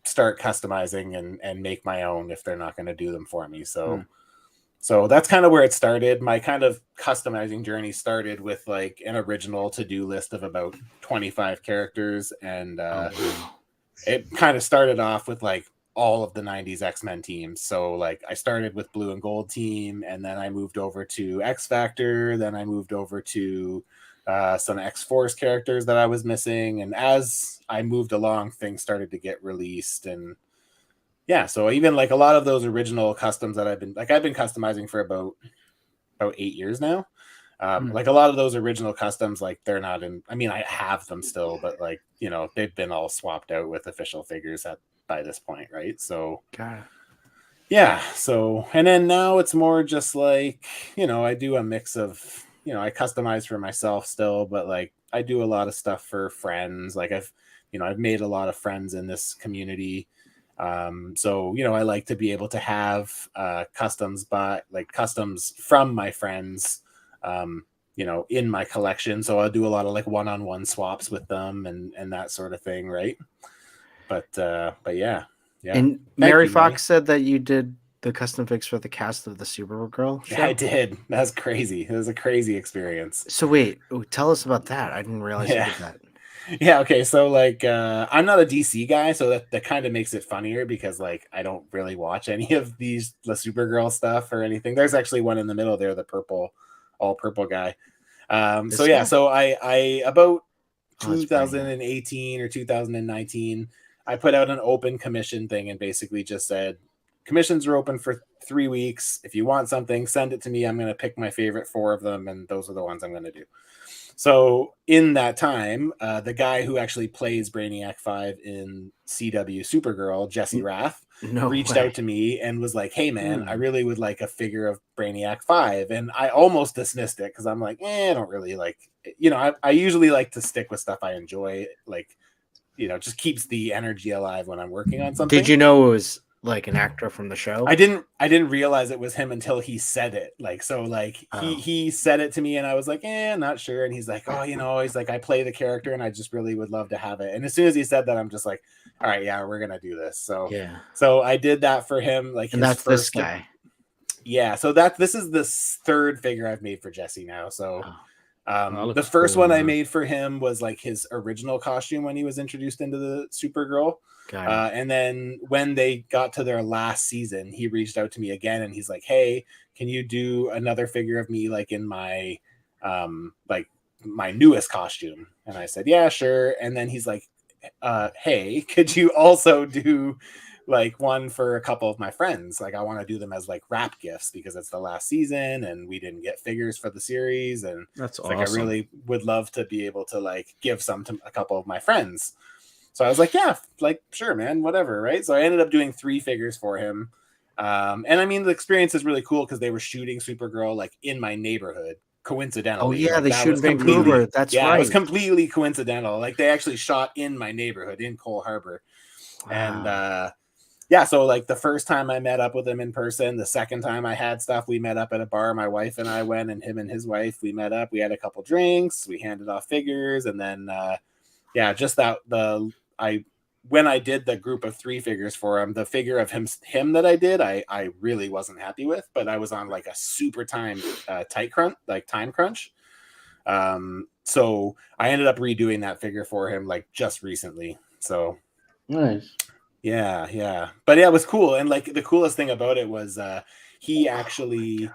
start customizing and make my own if they're not going to do them for me. So that's kind of where it started. My kind of customizing journey started with like an original to-do list of about 25 characters, and it kind of started off with like all of the 90s X-Men teams. So like I started with Blue and Gold team, and then I moved over to X Factor, then I moved over to some X-Force characters that I was missing, and as I moved along, things started to get released. And so even like a lot of those original customs that I've been customizing for about 8 years now. Like a lot of those original customs, like they're not in, I mean, I have them still, but like, they've been all swapped out with official figures by this point, right? So so, and then now it's more just like, I do a mix of, I customize for myself still, but like I do a lot of stuff for friends. Like I've made a lot of friends in this community. So, I like to be able to have customs from my friends, in my collection. So I'll do a lot of like one-on-one swaps with them and that sort of thing, right? But yeah. And Mary Fox said that you did the custom figs for the cast of the Supergirl show? Yeah, I did. That was crazy. It was a crazy experience. So wait, tell us about that. I didn't realize you did that. Yeah, okay. So like I'm not a DC guy, so that kind of makes it funnier because like I don't really watch any of the Supergirl stuff or anything. There's actually one in the middle there, the all purple guy. So I about 2018 or 2019, I put out an open commission thing and basically just said, commissions are open for 3 weeks. If you want something, send it to me. I'm going to pick my favorite 4 of them, and those are the ones I'm going to do. So in that time, the guy who actually plays Brainiac 5 in CW Supergirl, Jesse Rath, reached out to me and was like, hey, man, I really would like a figure of Brainiac 5. And I almost dismissed it because I'm like, I don't really like I usually like to stick with stuff I enjoy, like, just keeps the energy alive when I'm working on something. Did you know it was like an actor from the show? I didn't realize it was him until he said it. Like, so like he said it to me and I was like, not sure. And he's like, he's like, I play the character and I just really would love to have it. And as soon as he said that, I'm just like, all right, yeah, we're gonna do this. So yeah. So I did that for him, like, and his that's first this guy. Yeah, so this is the third figure I've made for Jesse now. So the first cool, one I man. made for him was like his original costume when he was introduced into the Supergirl. And then when they got to their last season, he reached out to me again and he's like, hey, can you do another figure of me like in my like my newest costume? And I said, yeah, sure. And then he's like, hey, could you also do like one for a couple of my friends? Like, I want to do them as like wrap gifts because it's the last season and we didn't get figures for the series. And that's awesome. like, I really would love to be able to like give some to a couple of my friends. So I was like, yeah, like, sure, man, whatever. Right. So I ended up doing 3 figures for him. And I mean, the experience is really cool because they were shooting Supergirl like in my neighborhood. Coincidentally. Oh yeah, like, they shoot in Vancouver. That's right. It was completely coincidental. Like, they actually shot in my neighborhood in Cole Harbor. Wow. And yeah, so like the first time I met up with him in person, the second time I had stuff, we met up at a bar. My wife and I went, and him and his wife, we met up. We had a couple drinks, we handed off figures, and then just that when I did the group of 3 figures for him, the figure of him that I did, I really wasn't happy with, but I was on like a super time crunch. So I ended up redoing that figure for him like just recently. So nice. Yeah. But yeah, it was cool. And like the coolest thing about it was he actually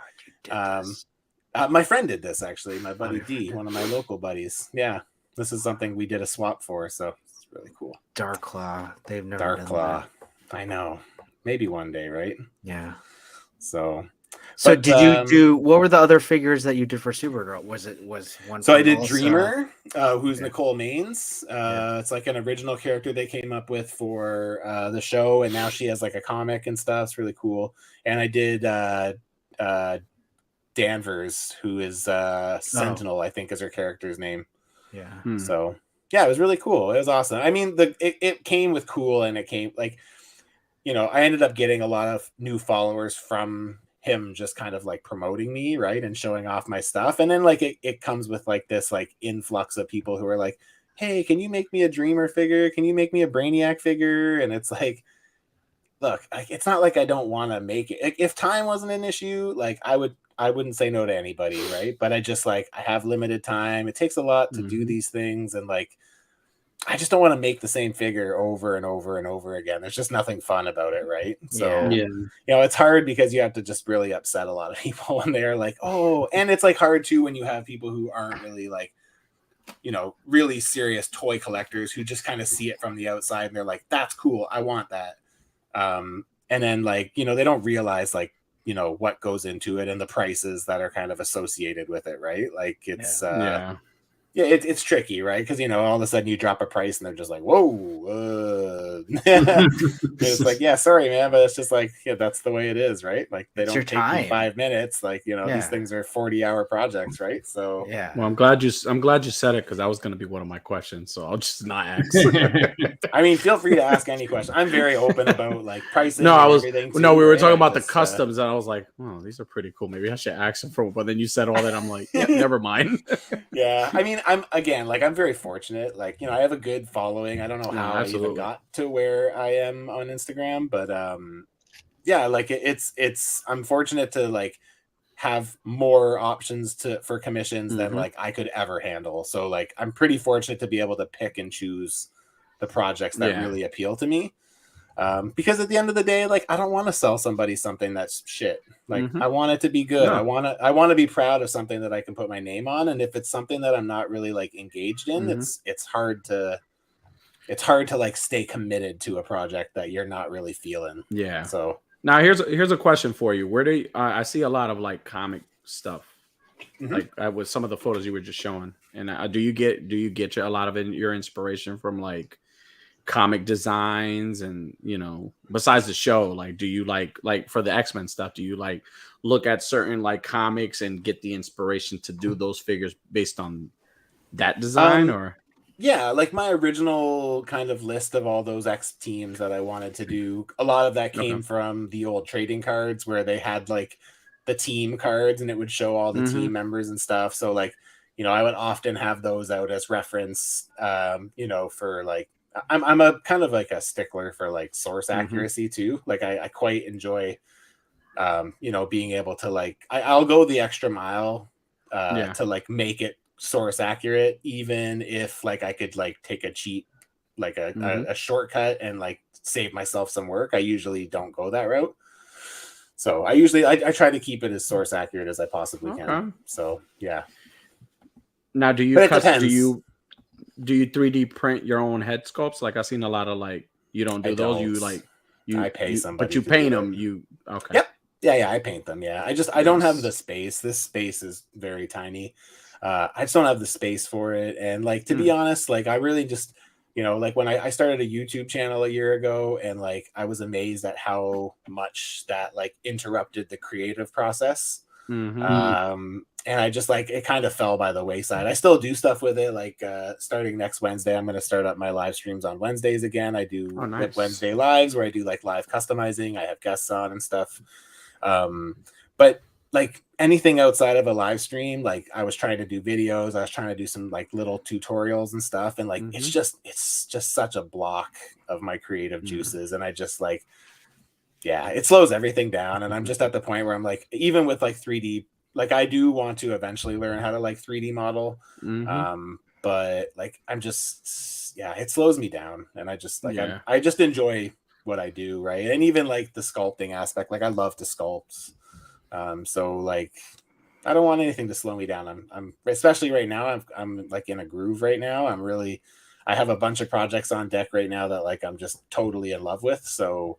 my friend did this actually, my buddy D, one of my local buddies. Yeah. This is something we did a swap for, so it's really cool. Dark Claw. They've never Dark done Claw. that. I know. Maybe one day, right? Yeah. So did you do, what were the other figures that you did for Supergirl? Was one? So I did Dreamer, who's Nicole Maines. It's like an original character they came up with for the show, and now she has like a comic and stuff. It's really cool. And I did Danvers, who is Sentinel, I think is her character's name. Yeah. So yeah, it was really cool. It was awesome. I mean, it came with cool, and it came like, I ended up getting a lot of new followers from him just kind of like promoting me, right, and showing off my stuff. And then like it comes with like this like influx of people who are like, hey, can you make me a Dreamer figure? Can you make me a Brainiac figure? And it's like, look, it's not like I don't want to make it. If time wasn't an issue, like I wouldn't say no to anybody, right? But I just like, I have limited time. It takes a lot to do these things, and like I just don't want to make the same figure over and over and over again. There's just nothing fun about it, right? So, it's hard because you have to just really upset a lot of people when they're like, oh, and it's like hard too when you have people who aren't really like, really serious toy collectors who just kind of see it from the outside and they're like, that's cool, I want that. And then like, they don't realize like, what goes into it and the prices that are kind of associated with it, right? Like it's it's tricky, right? Because all of a sudden you drop a price and they're just like, whoa. It's like, yeah, sorry, man, but it's just like, that's the way it is, right? Like they don't take you 5 minutes. Like these things are 40-hour projects, right? So yeah. Well, I'm glad you said it, because that was going to be one of my questions. So I'll just not ask. I mean, feel free to ask any question. I'm very open about like pricing. No, everything too, we were right? talking about the customs, and I was like, oh, these are pretty cool. Maybe I should ask them for. But then you said all that, I'm like, yeah, never mind. Yeah, I mean, I'm very fortunate. Like, I have a good following. I don't know how I even got to where I am on Instagram, but yeah, like it's I'm fortunate to like have more options for commissions than like I could ever handle. So like I'm pretty fortunate to be able to pick and choose the projects that really appeal to me. Because at the end of the day, like I don't want to sell somebody something that's shit. Like I want it to be good. I want to be proud of something that I can put my name on. And if it's something that I'm not really like engaged in, it's hard to like stay committed to a project that you're not really feeling. Yeah. So now here's a question for you. Where do I see a lot of like comic stuff, like with some of the photos you were just showing, and do you get a lot of your inspiration from like comic designs? And besides the show, like do you like for the X-Men stuff, do you like look at certain like comics and get the inspiration to do those figures based on that design or? Yeah, like my original kind of list of all those X teams that I wanted to do, a lot of that came from the old trading cards where they had like the team cards and it would show all the team members and stuff. So like, I would often have those out as reference, for like, I'm a kind of like a stickler for like source accuracy too. Like I quite enjoy, being able to like, I'll go the extra mile to like make it source accurate, even if like I could like take a cheat, like a shortcut and like save myself some work. I usually don't go that route. So I try to keep it as source accurate as I possibly can. So yeah. Now do you 3D print your own head sculpts? Like I've seen a lot of like you don't do those. You like I pay somebody, but you paint them. Yep. Yeah, I paint them. Yeah, I don't have the space. This space is very tiny. I just don't have the space for it. And like, to be honest, like I really just, like when I started a YouTube channel a year ago and like, I was amazed at how much that like interrupted the creative process. And I just like, it kind of fell by the wayside. I still do stuff with it. Like starting next Wednesday, I'm going to start up my live streams on Wednesdays again. I do Wednesday lives where I do like live customizing. I have guests on and stuff. But like anything outside of a live stream, like I was trying to do videos, I was trying to do some like little tutorials and stuff. And like, it's just such a block of my creative juices. And I just like, yeah, it slows everything down. And I'm just at the point where I'm like, even with like 3D, like I do want to eventually learn how to like 3D model. But like, I'm just, it slows me down. And I just like, I just enjoy what I do. Right. And even like the sculpting aspect, like I love to sculpt. So like, I don't want anything to slow me down. I'm especially right now, I'm like in a groove right now. I have a bunch of projects on deck right now that like, I'm just totally in love with. So,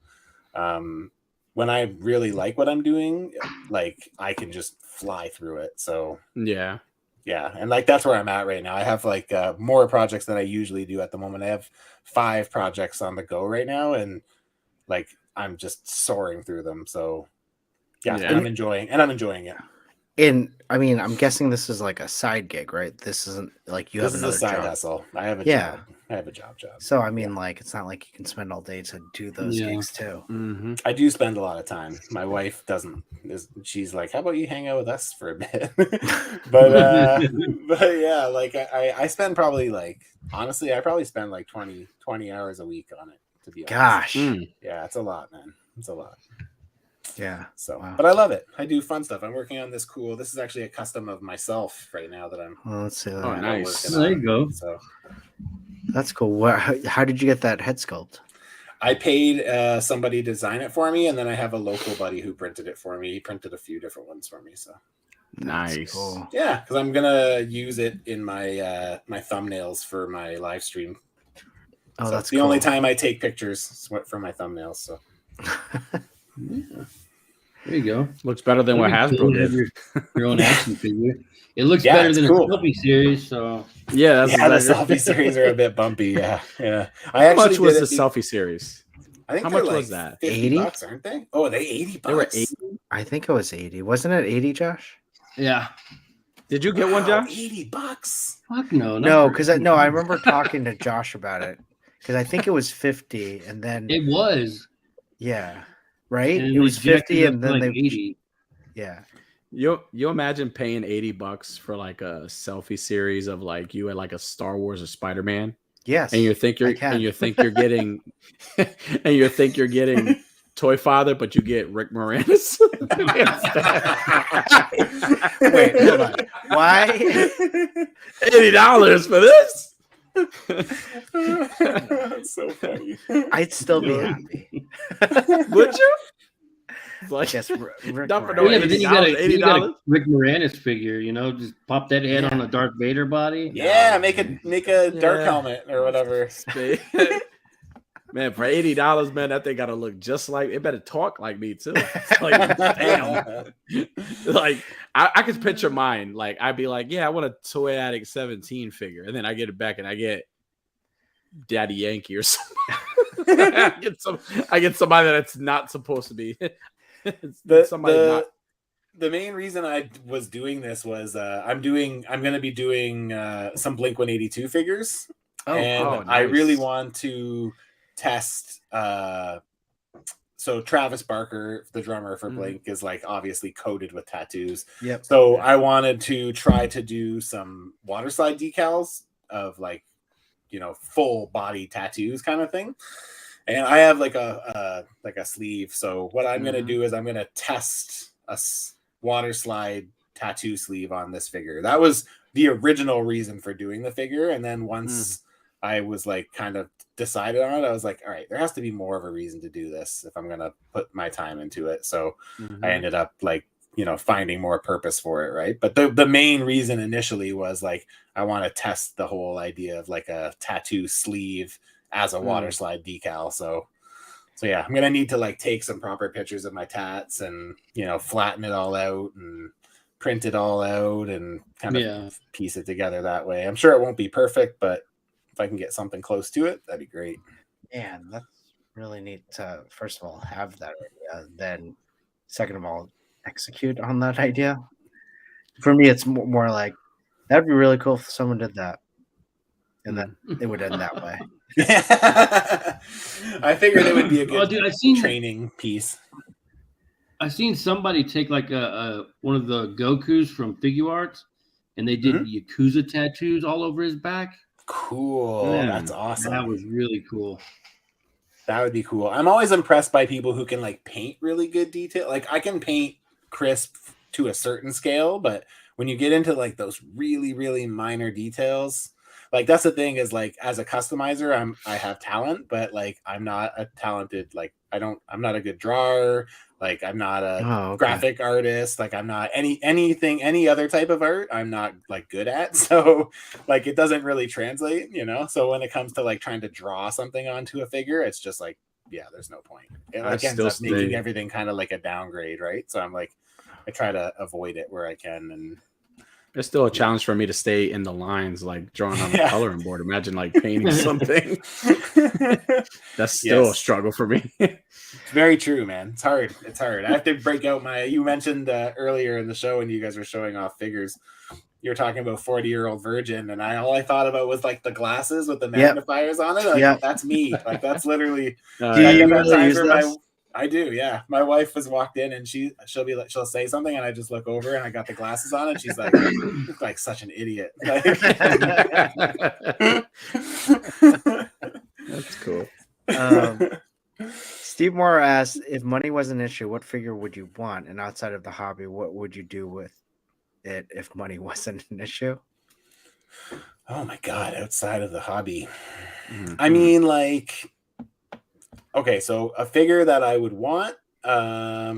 when I really like what I'm doing, like I can just fly through it. So yeah. And like, that's where I'm at right now. I have like, more projects than I usually do at the moment. I have 5 projects on the go right now. And like, I'm just soaring through them. So and I'm enjoying it. And I mean, I'm guessing this is like a side gig, right? This isn't like you have another side job. hustle. I have a job. I have a job. So I mean, like it's not like you can spend all day to do those gigs too. I do spend a lot of time. My wife doesn't. She's like, "How about you hang out with us for a bit?" but yeah, like I spend probably like honestly, I probably spend like 20 hours a week on it. To be honest. Gosh, yeah, it's a lot, man. It's a lot. Yeah. So, but I love it. I do fun stuff. I'm working on this cool. This is actually a custom of myself right now that I'm. Well, let's see. Oh, nice. There you go. So that's cool. How did you get that head sculpt? I paid somebody to design it for me, and then I have a local buddy who printed it for me. He printed a few different ones for me. So nice. Cool. Yeah, because I'm gonna use it in my my thumbnails for my live stream. Oh, so that's the cool. only time I take pictures for my thumbnails. So. Yeah. There you go. Looks better than what Hasbro did. Your own action figure. It looks better than cool. a selfie series. So the selfie series are a bit bumpy. Yeah. How much was the selfie series? I think how much like was that? 80 bucks, aren't they? Oh, they $80. They were 80. I think it was 80. Wasn't it 80, Josh? Yeah. Did you get one, Josh? $80. Fuck no. No, because I remember talking to Josh about it because I think it was 50, and then it was. Yeah. Right? And it was 50 and then like they 80. Yeah. You imagine paying $80 for like a selfie series of like you at like a Star Wars or Spider-Man? Yes. And you think you're getting Toy Father, but you get Rick Moranis. Wait, hold on. Why? $80 for this? That's so funny. I'd still be happy. Would you? Like, yes, Rick but then you got a Rick Moranis figure, just pop that head on a Darth Vader body. Yeah, make a dark helmet or whatever. Man, for $80, man, that thing gotta look just like it. Better talk like me too. Like, damn. Like I could picture mine. Like I'd be like, yeah, I want a Toy Addict 17 figure, and then I get it back, and I get Daddy Yankee or something. I get somebody that's not supposed to be. The the main reason I was doing this was I'm going to be doing some Blink 182 figures, and nice. I really want to test. So Travis Barker, the drummer for Blink, is like obviously coated with tattoos. Yep. So I wanted to try to do some water slide decals of like, full body tattoos kind of thing. And I have like a sleeve. So what I'm gonna do is I'm gonna test a water slide tattoo sleeve on this figure. That was the original reason for doing the figure. And then once I was like kind of decided on it, I was like, all right, there has to be more of a reason to do this if I'm gonna put my time into it. So I ended up like, finding more purpose for it, right? But the main reason initially was like I want to test the whole idea of like a tattoo sleeve as a water slide decal. So yeah, I'm gonna need to like take some proper pictures of my tats and flatten it all out and print it all out and kind of piece it together that way. I'm sure it won't be perfect, but if I can get something close to it, that'd be great. Man, that's really neat to first of all have that idea, then second of all execute on that idea. For me, it's more like that'd be really cool if someone did that, and then it would end that way. I figured it would be a good I've seen training piece. I've seen somebody take like a one of the Gokus from Figure Arts, and they did Yakuza tattoos all over his back. Cool. That's awesome. That was really cool. That would be cool. I'm always impressed by people who can like paint really good detail. Like I can paint crisp to a certain scale, but when you get into like those really, really minor details, like that's the thing is like as a customizer, I have talent, but like I'm not a talented, like I'm not a good drawer. Like I'm not a graphic artist. Like I'm not any other type of art. I'm not like good at. So like it doesn't really translate, So when it comes to like trying to draw something onto a figure, it's just like, yeah, there's no point. It like ends up making everything kind of like a downgrade, right? So I'm like, I try to avoid it where I can. And it's still a challenge for me to stay in the lines, like drawing on a coloring board. Imagine like painting something. That's still a struggle for me. It's very true, man. It's hard. I have to break out you mentioned earlier in the show when you guys were showing off figures, you were talking about 40-year-old virgin, and all I thought about was like the glasses with the magnifiers on it. Like that's me. Like that's literally I do, yeah. My wife has walked in and she'll say something and I just look over and I got the glasses on and she's like, you look like such an idiot. That's cool. Steve Moore asked, if money was an issue, what figure would you want? And outside of the hobby, what would you do with it if money wasn't an issue? Oh my God, outside of the hobby. I mean, like, okay, so a figure that I would want, I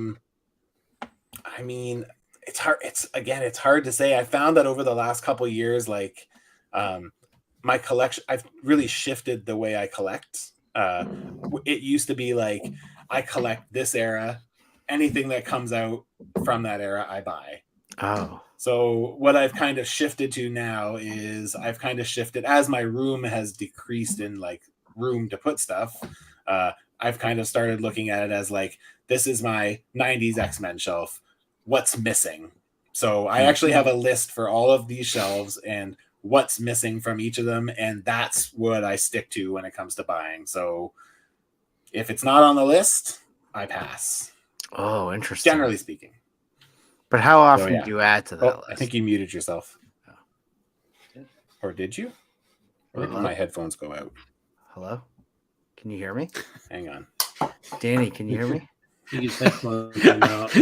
mean, it's hard. It's hard to say. I found that over the last couple of years, like, my collection, I've really shifted the way I collect. It used to be like, I collect this era, anything that comes out from that era, I buy. Oh. So what I've kind of shifted to now is I've kind of shifted as my room has decreased in like room to put stuff. I've kind of started looking at it as like, this is my 90s X-Men shelf. What's missing? So I actually have a list for all of these shelves and what's missing from each of them. And that's what I stick to when it comes to buying. So if it's not on the list, I pass. Oh, interesting. Generally speaking. But how often do you add to that list? I think you muted yourself. Oh. Or did you? Or did my headphones go out? Hello? Can you hear me? Hang on. Danny, can you hear me?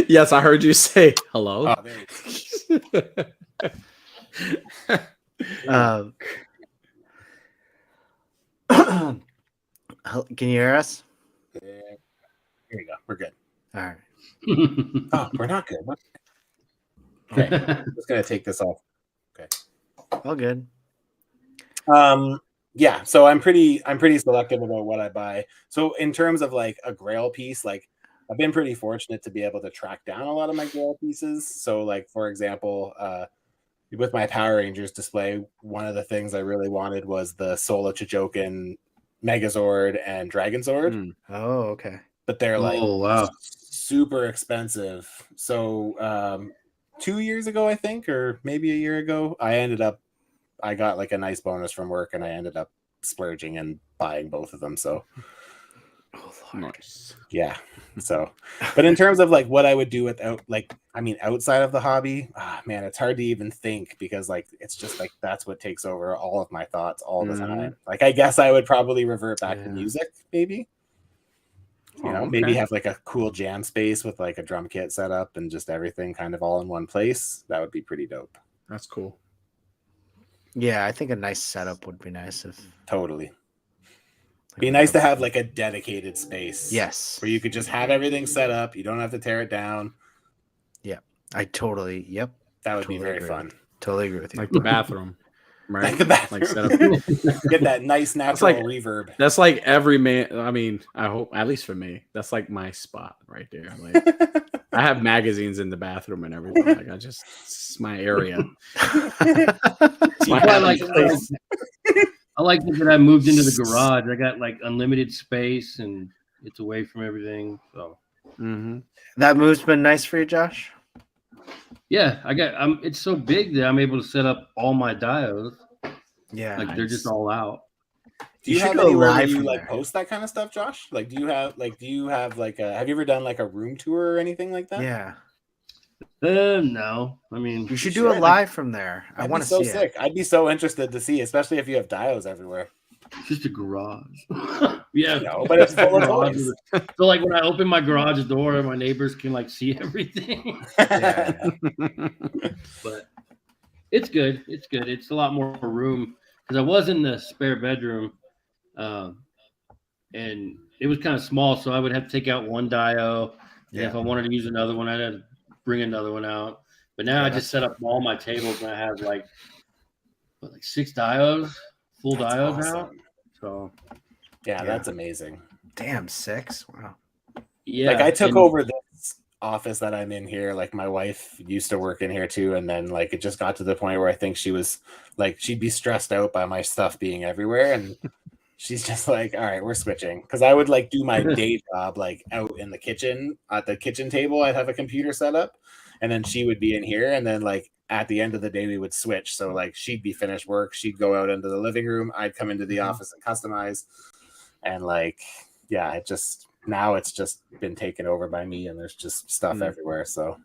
Yes, I heard you say hello. Oh, there Can you hear us? Here we go. We're good. All right. Oh, we're not good. Okay. I'm just going to take this off. Okay. All good. Yeah, so I'm pretty selective about what I buy. So in terms of like a grail piece, like I've been pretty fortunate to be able to track down a lot of my grail pieces. So like, for example, with my Power Rangers display, one of the things I really wanted was the Sola Chojoken Megazord and Dragon Zord. Oh, okay. But they're like super expensive. So 2 years ago, I think, or maybe a year ago, I got like a nice bonus from work, and I ended up splurging and buying both of them. So Nice. yeah. So, but in terms of like what I would do without, like, I mean, outside of the hobby, man, it's hard to even think, because like it's just like that's what takes over all of my thoughts all the time. Like, I guess I would probably revert back to music, maybe. You know, maybe have like a cool jam space with like a drum kit set up and just everything kind of all in one place. That would be pretty dope. That's cool. Yeah, I think a nice setup would be nice. If Totally. Be nice to have like a dedicated space. Yes. Where you could just have everything set up. You don't have to tear it down. Yeah. That would be very fun. Totally agree with you. Like the bathroom. Right? Like the bathroom. Like set up. Get that nice natural reverb. That's like every man. I mean, I hope, at least for me, that's like my spot right there. Like, I have magazines in the bathroom and everything. Like, it's my area. I like that I moved into the garage. I got like unlimited space and it's away from everything. So that move's been nice for you, Josh. Yeah, it's so big that I'm able to set up all my diodes. Yeah, like they're just all out. Do you have anywhere where you like post that kind of stuff, Josh? Like, do you have like have you ever done like a room tour or anything like that? Yeah. No. I mean, you should do a live from there. I want to see it. I'd be so interested to see, especially if you have diodes everywhere. It's just a garage. Yeah, no, but it's full of toys. So like when I open my garage door, my neighbors can like see everything. But it's good. It's good. It's a lot more room, because I was in the spare bedroom, and it was kind of small, so I would have to take out one diode. And if I wanted to use another one, I'd have to bring another one out. But now I just set up all my tables, and I have like 6 diodes, full diodes out. So yeah, that's amazing. Damn, 6. Wow. Yeah, like I took over this office that I'm in here. Like my wife used to work in here too, and then like it just got to the point where I think she was like, she'd be stressed out by my stuff being everywhere, and she's just like, all right, we're switching. Because I would like do my day job like out in the kitchen at the kitchen table. I'd have a computer set up, and then she would be in here, and then like at the end of the day we would switch. So like she'd be finished work, she'd go out into the living room, I'd come into the office and customize. And like, yeah, now it's just been taken over by me, and there's just stuff everywhere. So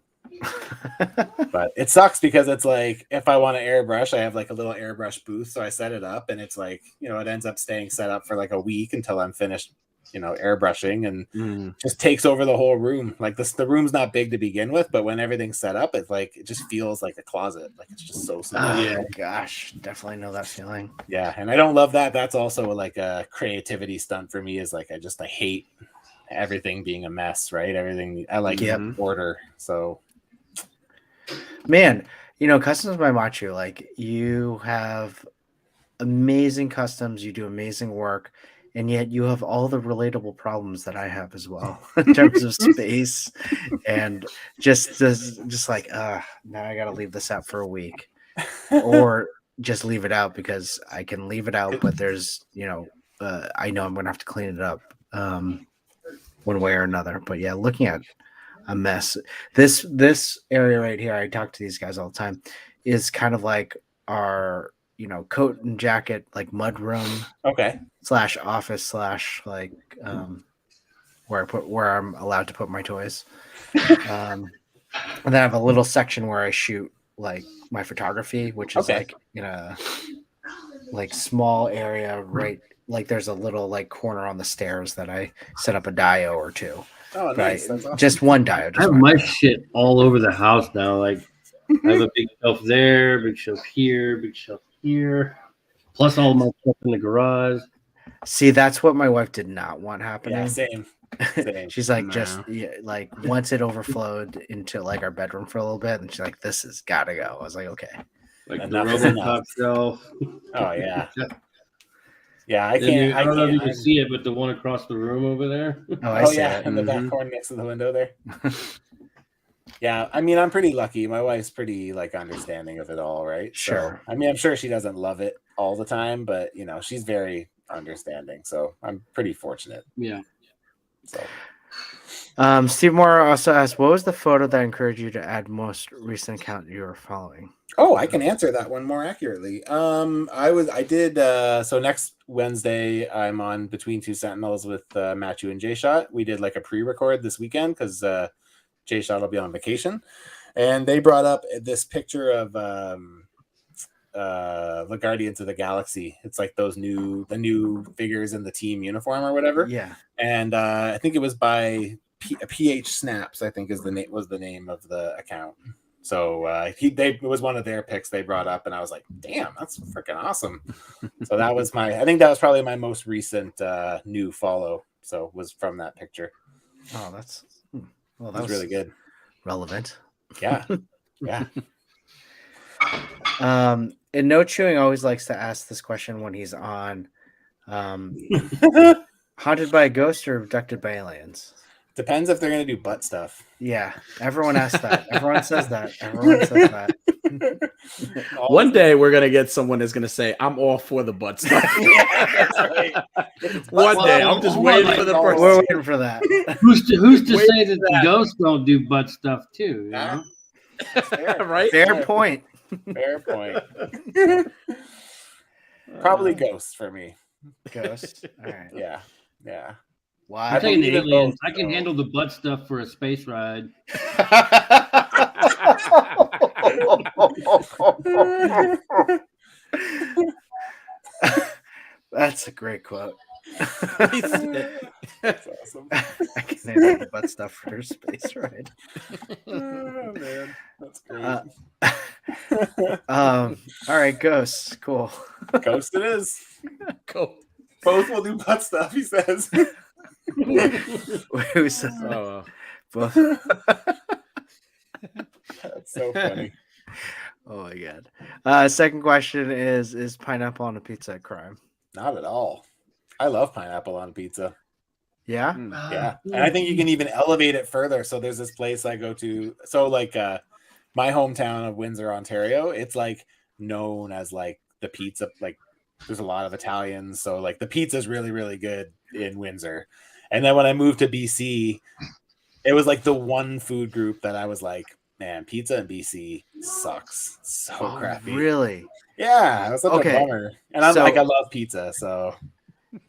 but it sucks because it's like, if I want to airbrush, I have like a little airbrush booth, so I set it up, and it's like, you know, it ends up staying set up for like a week until I'm finished, you know, airbrushing, and just takes over the whole room. Like the room's not big to begin with, but when everything's set up, it's like, it just feels like a closet. Like it's just so small. Yeah, gosh, definitely know that feeling. Yeah, and I don't love that. That's also like a creativity stunt for me, is like I hate everything being a mess, right? Everything, I like order. So man, you know, Customs by Machu, like, you have amazing customs, you do amazing work, and yet you have all the relatable problems that I have as well in terms of space, and just like, now I gotta leave this out for a week, or just leave it out because I can leave it out, but there's, you know, I know I'm gonna have to clean it up one way or another. But yeah, looking at a mess, this area right here, I talk to these guys all the time, is kind of like our, you know, coat and jacket, like mud room, slash office slash like where I'm allowed to put my toys. And then I have a little section where I shoot like my photography, which is like in a like small area, right? Like there's a little like corner on the stairs that I set up a diode or two. Oh, nice. That's awesome. Just one diode. I have my shit all over the house now. Like I have a big shelf there, big shelf here, big shelf here, plus all my stuff in the garage. See, that's what my wife did not want happening. Yeah, same. She's like, like once it overflowed into like our bedroom for a little bit, and she's like, "This has got to go." I was like, "Okay." Like the Robocop shelf. Oh yeah. Yeah, I don't know if you can see it, but the one across the room over there. Oh, I see it. In the back corner next to the window there. Yeah, I mean, I'm pretty lucky. My wife's pretty like understanding of it all, right? Sure. So, I mean, I'm sure she doesn't love it all the time, but you know, she's very understanding. So I'm pretty fortunate. Yeah. So Steve Moore also asked, "What was the photo that encouraged you to add most recent account you were following?" Oh, I can answer that one more accurately. I did. So next Wednesday, I'm on Between Two Sentinels with Matthew and Jay Shot. We did like a pre-record this weekend because Jay Shot will be on vacation, and they brought up this picture of the Guardians of the Galaxy. It's like the new figures in the team uniform or whatever. Yeah, and I think it was by PH Snaps. I think was the name of the account. So it was one of their picks they brought up, and I was like, "Damn, that's freaking awesome!" So I think that was probably my most recent new follow. So was from that picture. Oh, that was really good. Relevant. Yeah, yeah. And No Chewing always likes to ask this question when he's on. Haunted by a ghost or abducted by aliens? Depends if they're gonna do butt stuff. Yeah, everyone asks that. Everyone says that. Everyone says that. One day we're gonna get someone that's gonna say, "I'm all for the butt stuff." That's right. One day, I'm just waiting for the person. We're waiting for that. Who's to say that the ghosts don't do butt stuff too? You know? Right? Fair point. Fair point. Probably ghosts for me. Ghosts. All right. Yeah. Yeah. Why? I'm taking the believe in aliens. both, I can though. handle the butt stuff for a space ride. That's a great quote. That's awesome. I can handle the butt stuff for a space ride. Oh man, that's great. All right, ghosts. Cool. Ghost it is. Go. Both will do butt stuff, he says. Who said that? Oh, Both. That's so funny. Oh my god. Second question is pineapple on a pizza a crime? Not at all. I love pineapple on pizza. Yeah. Yeah. And I think you can even elevate it further. So there's this place I go to. So like my hometown of Windsor, Ontario, it's like known as like the pizza, like there's a lot of Italians. So like the pizza is really, really good in Windsor. And then when I moved to BC, it was like the one food group that I was like, man, pizza in BC sucks. So crappy. Really? Yeah, it was such a bummer. And I'm like, I love pizza, so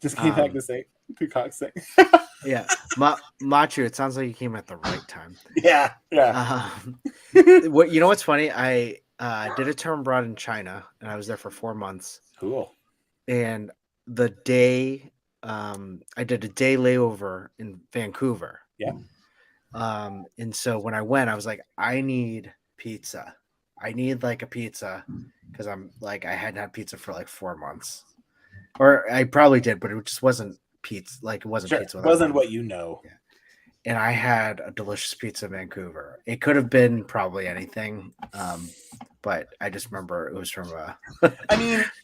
just came back to say Peacock's thing. Yeah. Machu, it sounds like you came at the right time. Yeah, yeah. What you know what's funny? I did a term abroad in China and I was there for 4 months. Cool. And the day I did a day layover in Vancouver. Yeah. And so when I went, I was like, I need pizza. I need like a pizza because I'm like, I hadn't had pizza for like 4 months, or I probably did, but it just wasn't pizza. Like it wasn't pizza. It wasn't what you know. Yeah. And I had a delicious pizza in Vancouver. It could have been probably anything, but I just remember it was from a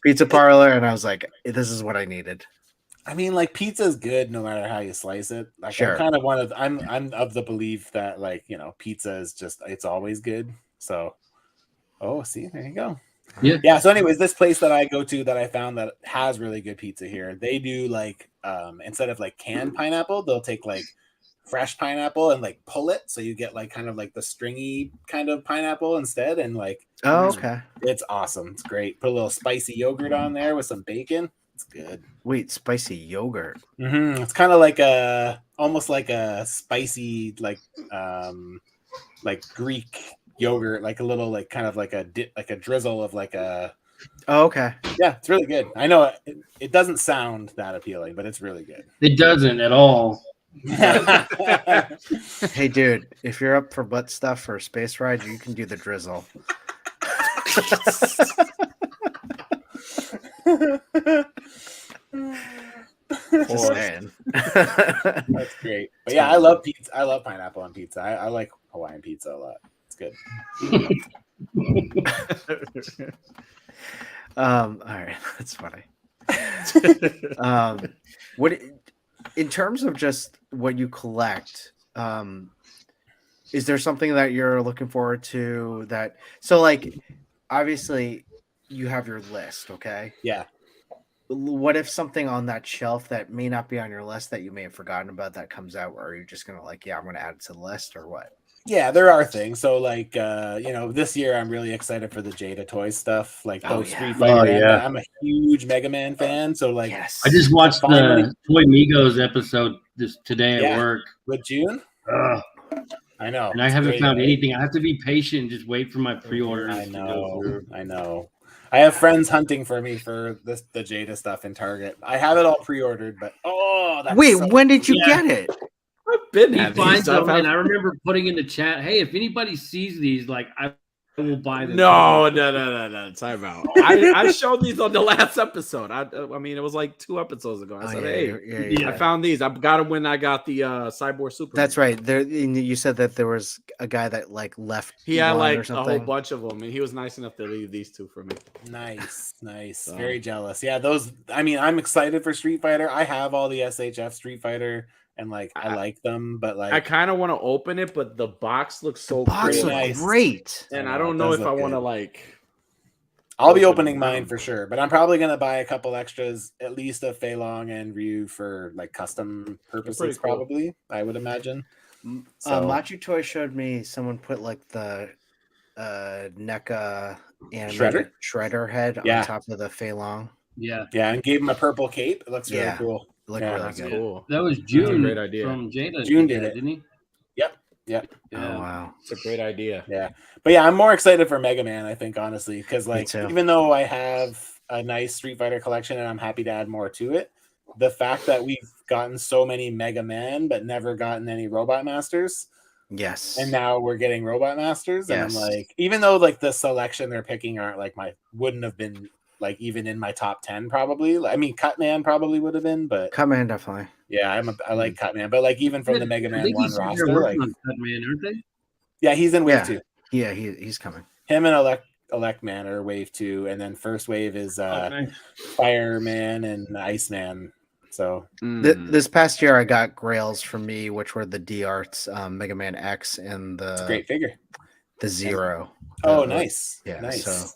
pizza parlor, and I was like, this is what I needed. I mean, like pizza is good no matter how you slice it. Like Sure. I'm of the belief that like, you know, pizza is just it's always good. So see, there you go. Yeah. So anyways, this place that I go to that I found that has really good pizza here, they do like instead of like canned pineapple, they'll take like fresh pineapple and like pull it, so you get like kind of like the stringy kind of pineapple instead, and like it's awesome. It's great. Put a little spicy yogurt on there with some bacon. It's good. Wait, spicy yogurt? Mm-hmm. It's kind of like almost like a spicy like Greek yogurt, like a little like kind of like a drizzle of like a. Oh, okay. Yeah, it's really good. I know it doesn't sound that appealing, but it's really good. It doesn't at all. Hey, dude, if you're up for butt stuff for a space ride, you can do the drizzle. Just saying. That's great. But yeah, I love pizza. I love pineapple on pizza. I like Hawaiian pizza a lot. It's good. All right, that's funny. What in terms of just what you collect, is there something that you're looking forward to so like obviously you have your list, okay? Yeah. what if something on that shelf that may not be on your list that you may have forgotten about that comes out, or are you just gonna like, yeah, I'm gonna add it to the list, or what? Yeah, there are things. So like this year I'm really excited for the Jada Toys stuff, like Oh, both yeah. Street Fighter and yeah. I'm a huge Mega Man fan. So like Yes. I just watched finally- the Toy Migos episode today at Yeah. work. with June. Ugh. I know. And I it's haven't great, found right? anything. I have to be patient and just wait for my pre-orders I to go know. through. I know. I have friends hunting for me for the Jada stuff in Target. I have it all pre-ordered, but that's Wait, so when did you Yeah. get it? I've been He at finds these. I've them, and had- I remember putting in the chat, "Hey, if anybody sees these, like, I will buy them." No. Time out. I showed these on the last episode. I mean, it was like 2 episodes ago. I said, "Hey, yeah. I found these. I got them when I got the Cyborg Super." That's right. There, you said that there was a guy that like left. He had one or like a something. whole bunch of them, and he was nice enough to leave these 2 for me. nice. So- Very jealous. Yeah, those. I mean, I'm excited for Street Fighter. I have all the SHF Street Fighter, and like I like them, but like I kind of want to open it, but the box looks so Box cool, looked nice. great. and I I know, don't it know does if I look want to good. like. I'll be open opening them mine down. for sure, but I'm probably gonna buy a couple extras, at least of Fei Long and Ryu for like custom purposes. pretty cool. Probably, I would imagine. So Machu Toy showed me someone put like the NECA Shredder? Shredder head Yeah. on top of the Fei Long. Yeah, yeah, and gave him a purple cape. It looks really Yeah. cool. It looked Yeah, really That's good. cool. that was a June great idea. from Jada. June did it. didn't he? Yep. Yeah. Oh wow. It's a great idea. Yeah, but yeah, I'm more excited for Mega Man. I think honestly, because like too. even though I have a nice Street Fighter collection and I'm happy to add more to it, the fact that we've gotten so many Mega Man but never gotten any Robot Masters, Yes. and now we're getting Robot Masters, and Yes. I'm like, even though like the selection they're picking aren't like wouldn't have been like even in my top 10 probably. I mean, Cutman probably would have been, but Cutman definitely. yeah, I like Cutman, but like even from the Mega I Man think 1 they're roster, working like on Cutman, aren't they? yeah, he's in Wave Yeah. 2. Yeah, he's coming. Him and Elect Man are Wave 2, and then first wave is Okay. Fireman and Iceman. So This past year, I got Grails for me, which were the D Arts, Mega Man X, and it's a great figure. the Zero. Oh, The- nice. Yeah, nice. so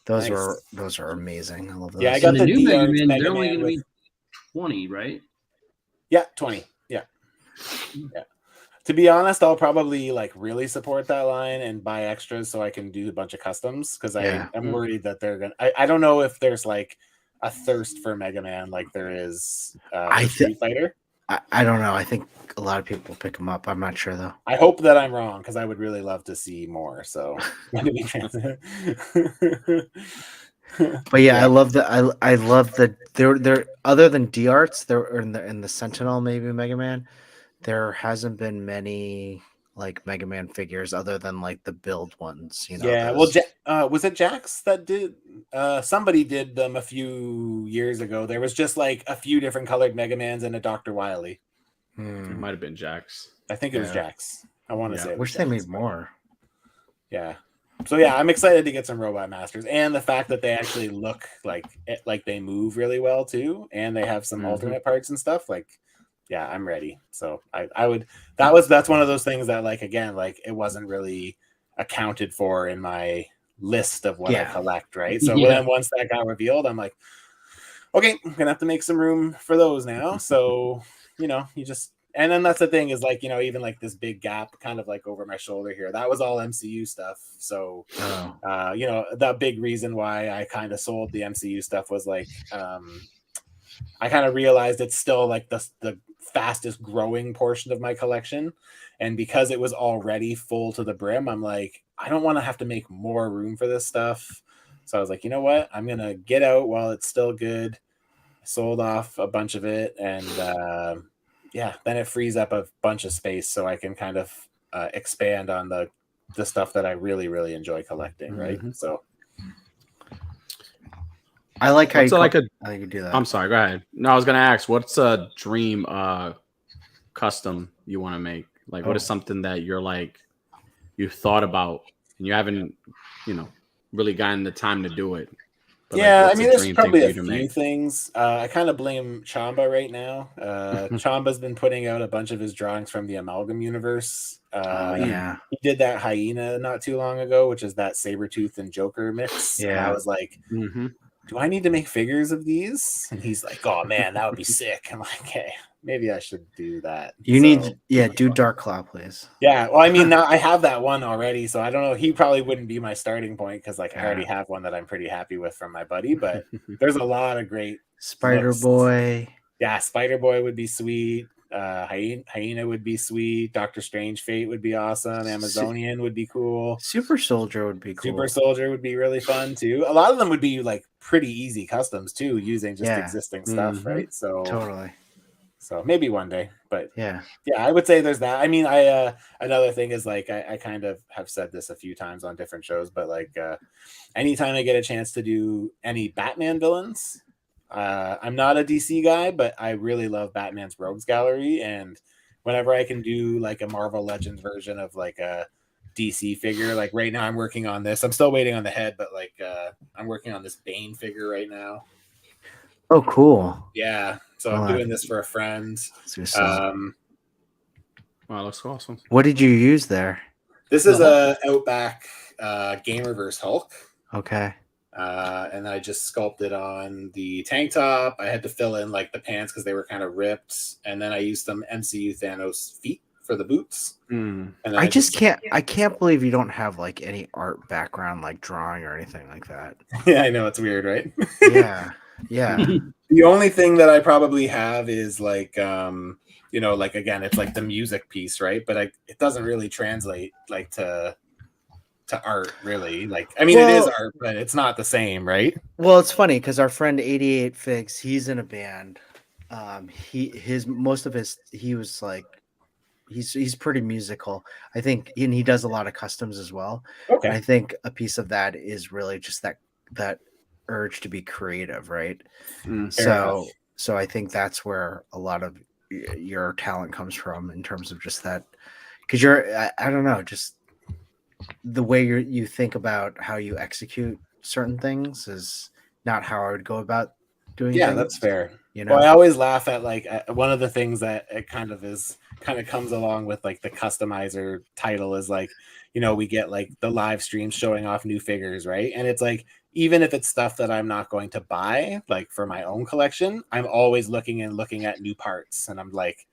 those Nice. are amazing. I love those. Yeah, I And got the the new D Mega Arts Man, Mega they're only Man going to with- be 20, right? Yeah, 20. Yeah. To be honest, I'll probably like really support that line and buy extras so I can do a bunch of customs because Yeah. I'm worried that they're gonna. I don't know if there's like a thirst for Mega Man like there is I for Street Fighter. I don't know. I think a lot of people pick them up. I'm not sure though. I hope that I'm wrong because I would really love to see more. So, to be transparent. But yeah, I love the there other than D Arts, there in the Sentinel maybe Mega Man, there hasn't been many like Mega Man figures other than like the build ones, you know. Yeah, those- well, was it Jax that did? Somebody did them a few years ago. There was just like a few different colored Mega Mans and a Dr. Wily. It might have been Jax. I think it was Yeah. Jax. I want to Yeah. say. it was wish they Jax, made but- more. Yeah. So yeah, I'm excited to get some Robot Masters, and the fact that they actually look like they move really well too, and they have some Mhm. alternate parts and stuff. Like, yeah, I'm ready. So I would. That's one of those things that like again like it wasn't really accounted for in my list of what I Yeah. collect. Right. So Yeah. then once that got revealed, I'm like, okay, I'm gonna have to make some room for those now. So you just. And then that's the thing is like, even like this big gap kind of like over my shoulder here, that was all MCU stuff. So, Oh. the big reason why I kind of sold the MCU stuff was like, I kind of realized it's still like the fastest growing portion of my collection. And because it was already full to the brim, I'm like, I don't want to have to make more room for this stuff. So I was like, you know what? I'm going to get out while it's still good. I sold off a bunch of it. And, then it frees up a bunch of space so I can kind of expand on the stuff that I really, really enjoy collecting, right? Mhm. So I like how What's you like a? I think you do that. I'm sorry. Go ahead. No, I was gonna ask. What's a dream custom you want to make? Like, what is something that you're like you've thought about and you haven't, really gotten the time to do it? But, like, yeah, I what's mean, a there's dream thing probably for a you to few make? things. I kind of blame Chamba right now. Chamba's been putting out a bunch of his drawings from the Amalgam universe. Oh yeah. He did that Hyena not too long ago, which is that Sabretooth and Joker mix. And Yeah. I was like, Mm-hmm. do I need to make figures of these? And he's like, oh man, that would be sick. I'm like, hey, maybe I should do that. You need, do Dark Claw, please. Yeah, well, I mean, now I have that one already, so I don't know. He probably wouldn't be my starting point because, like, I already have one that I'm pretty happy with from my buddy. But there's a lot of great Spider Boy. Yeah, Spider Boy would be sweet. Hyena would be sweet. Doctor Strange Fate would be awesome. Amazonian would be cool. Super Soldier would be cool. Super Soldier would be really fun too. A lot of them would be like pretty easy customs too, using just existing stuff, right? So totally. So maybe one day, but yeah, I would say there's that. I mean, another thing is like I kind of have said this a few times on different shows, but like anytime I get a chance to do any Batman villains. I'm not a DC guy, but I really love Batman's Rogues Gallery, and whenever I can do like a Marvel Legends version of like a DC figure, like right now I'm working on this. I'm still waiting on the head, but like I'm working on this Bane figure right now. Oh, cool. Yeah, so I'm doing this for a friend. Wow, looks awesome. What did you use there? This is a Outback Gamerverse Hulk. Okay. And then I just sculpted on the tank top. I had to fill in like the pants because they were kind of ripped, and then I used some MCU Thanos feet for the boots. And I just can't believe you don't have like any art background, like drawing or anything like that. Yeah, I know, it's weird, right? yeah. The only thing that I probably have is like like again, it's like the music piece, right? But it doesn't really translate like to art, really. Like, I mean, it is art, but it's not the same, right? Well, it's funny because our friend 88 Figs, he's in a band. He's pretty musical, I think, and he does a lot of customs as well. Okay. And I think a piece of that is really just that urge to be creative, right? So I think that's where a lot of your talent comes from in terms of just that, because I don't know, just the way you think about how you execute certain things is not how I would go about doing things. That's fair. You know, well, I always laugh at like one of the things that it kind of comes along with like the customizer title is like, we get like the live streams showing off new figures, right? And it's like, even if it's stuff that I'm not going to buy, like for my own collection, I'm always looking at new parts, and I'm like,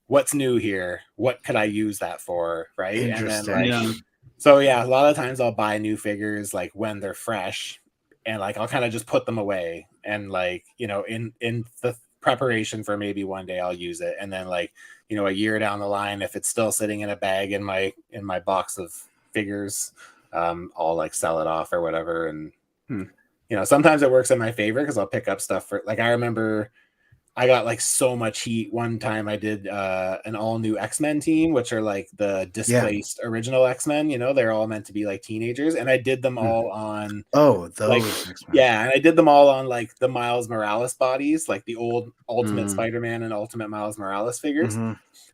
what's new here? What could I use that for, right? Interesting. And then so a lot of times I'll buy new figures like when they're fresh, and like I'll kind of just put them away, and like in the preparation for maybe one day I'll use it, and then like a year down the line, if it's still sitting in a bag in my box of figures, I'll like sell it off or whatever. And sometimes it works in my favor because I'll pick up stuff for, like, I remember I got like so much heat one time. I did an all new X-Men team, which are like the displaced original X-Men. They're all meant to be like teenagers, and I did them all on those X-Men. And I did them all on like the Miles Morales bodies, like the old Ultimate Spider-Man and Ultimate Miles Morales figures.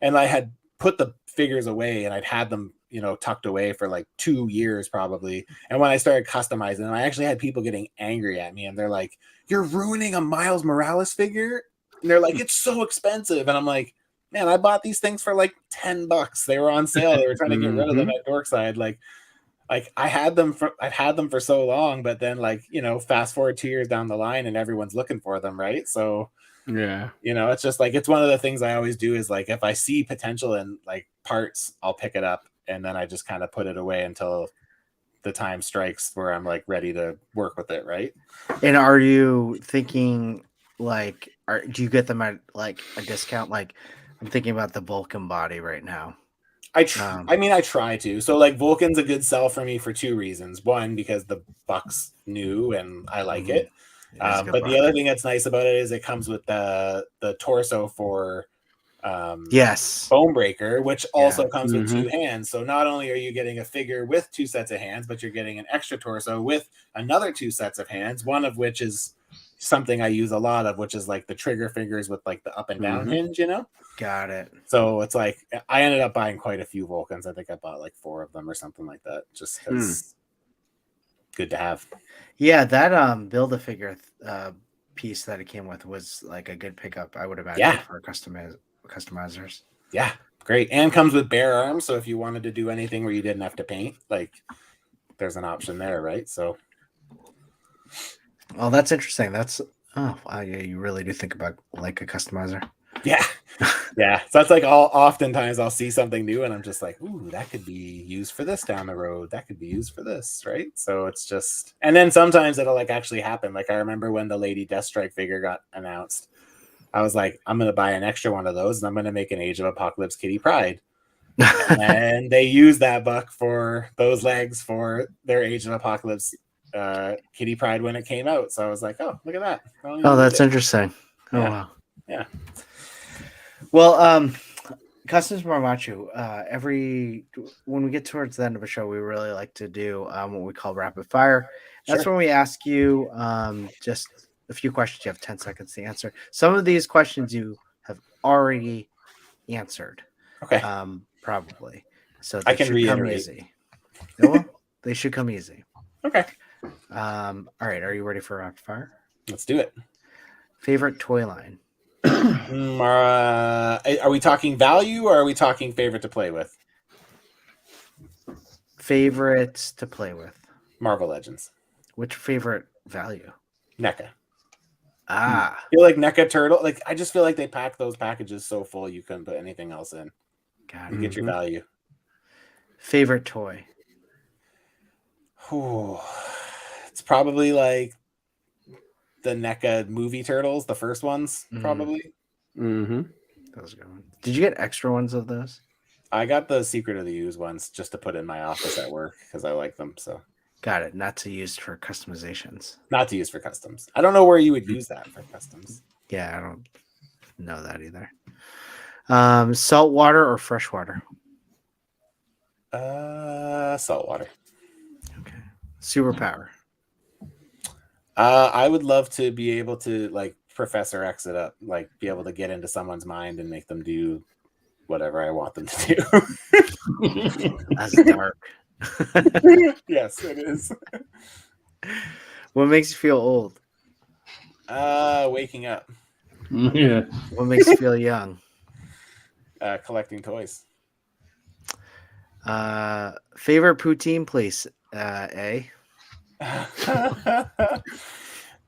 And I had put the figures away, and I'd had them tucked away for like 2 years probably. And when I started customizing them, I actually had people getting angry at me, and they're like, "You're ruining a Miles Morales figure." And they're like, "It's so expensive." And I'm like, man, I bought these things for like $10. They were on sale. They were trying to get rid of them at Dorkside. Like I've had them for so long, but then like, fast forward 2 years down the line and everyone's looking for them. Right. So it's just like, it's one of the things I always do is like, if I see potential in like parts, I'll pick it up, and then I just kind of put it away until the time strikes where I'm like ready to work with it. Right. And are you thinking like, do you get them at like a discount? Like, I'm thinking about the Vulcan body right now. I try to. So like Vulcan's a good sell for me for 2 reasons. One, because the buck's new and I like it. But the other thing that's nice about it is it comes with the torso for Bonebreaker, which also comes with 2 hands. So not only are you getting a figure with 2 sets of hands, but you're getting an extra torso with another 2 sets of hands, one of which is something I use a lot of, which is like the trigger fingers with like the up and down hinge, Got it. So it's like I ended up buying quite a few Vulcans. I think I bought like 4 of them or something like that, just because good to have. Yeah, that Build-A-Figure piece that it came with was like a good pickup, I would imagine, for customizers. Yeah, great. And comes with bare arms, so if you wanted to do anything where you didn't have to paint, like there's an option there, right? So Oh, that's interesting. That's wow, yeah, you really do think about like a customizer. Yeah. Yeah. So it's like oftentimes I'll see something new and I'm just like, ooh, that could be used for this down the road. That could be used for this, right? So it's just, and then sometimes it'll like actually happen. Like I remember when the Lady Deathstrike figure got announced, I was like, I'm gonna buy an extra one of those and I'm gonna make an Age of Apocalypse Kitty Pryde. And they used that buck for those legs for their Age of Apocalypse Kitty Pryde when it came out. So I was like, oh, look at that. Oh, that's interesting. Oh Yeah. wow. Yeah. Well, Customs Marmachu, when we get towards the end of a show, we really like to do what we call rapid fire. That's Sure. when we ask you just a few questions. You have 10 seconds to answer. Some of these questions you have already answered. Okay. Probably. So I they can should come reiterate. easy. Well, they should come easy. Okay. All right. Are you ready for rapid fire? Let's do it. Favorite toy line? Are we talking value or are we talking favorite to play with? Favorites to play with. Marvel Legends. Which favorite value? NECA. Ah. I feel like NECA Turtle. Like I just feel like they pack those packages so full you couldn't put anything else in. Got You it. get your value. Favorite toy? Ooh, it's probably like the NECA movie turtles, the first ones, probably. Mm-hmm. Those are good ones. Did you get extra ones of those? I got the Secret of the Ooze ones just to put in my office at work because I like them. So Got it. Not to use for customizations. not to use for customs. I don't know where you would use that for customs. Yeah, I don't know that either. Salt water or fresh water? Saltwater. Okay. Superpower. I would love to be able to like Professor X it up, like be able to get into someone's mind and make them do whatever I want them to do. That's dark. Yes, it is. What makes you feel old? Waking up. Yeah. What makes you feel young? Collecting toys. Favorite poutine place? A.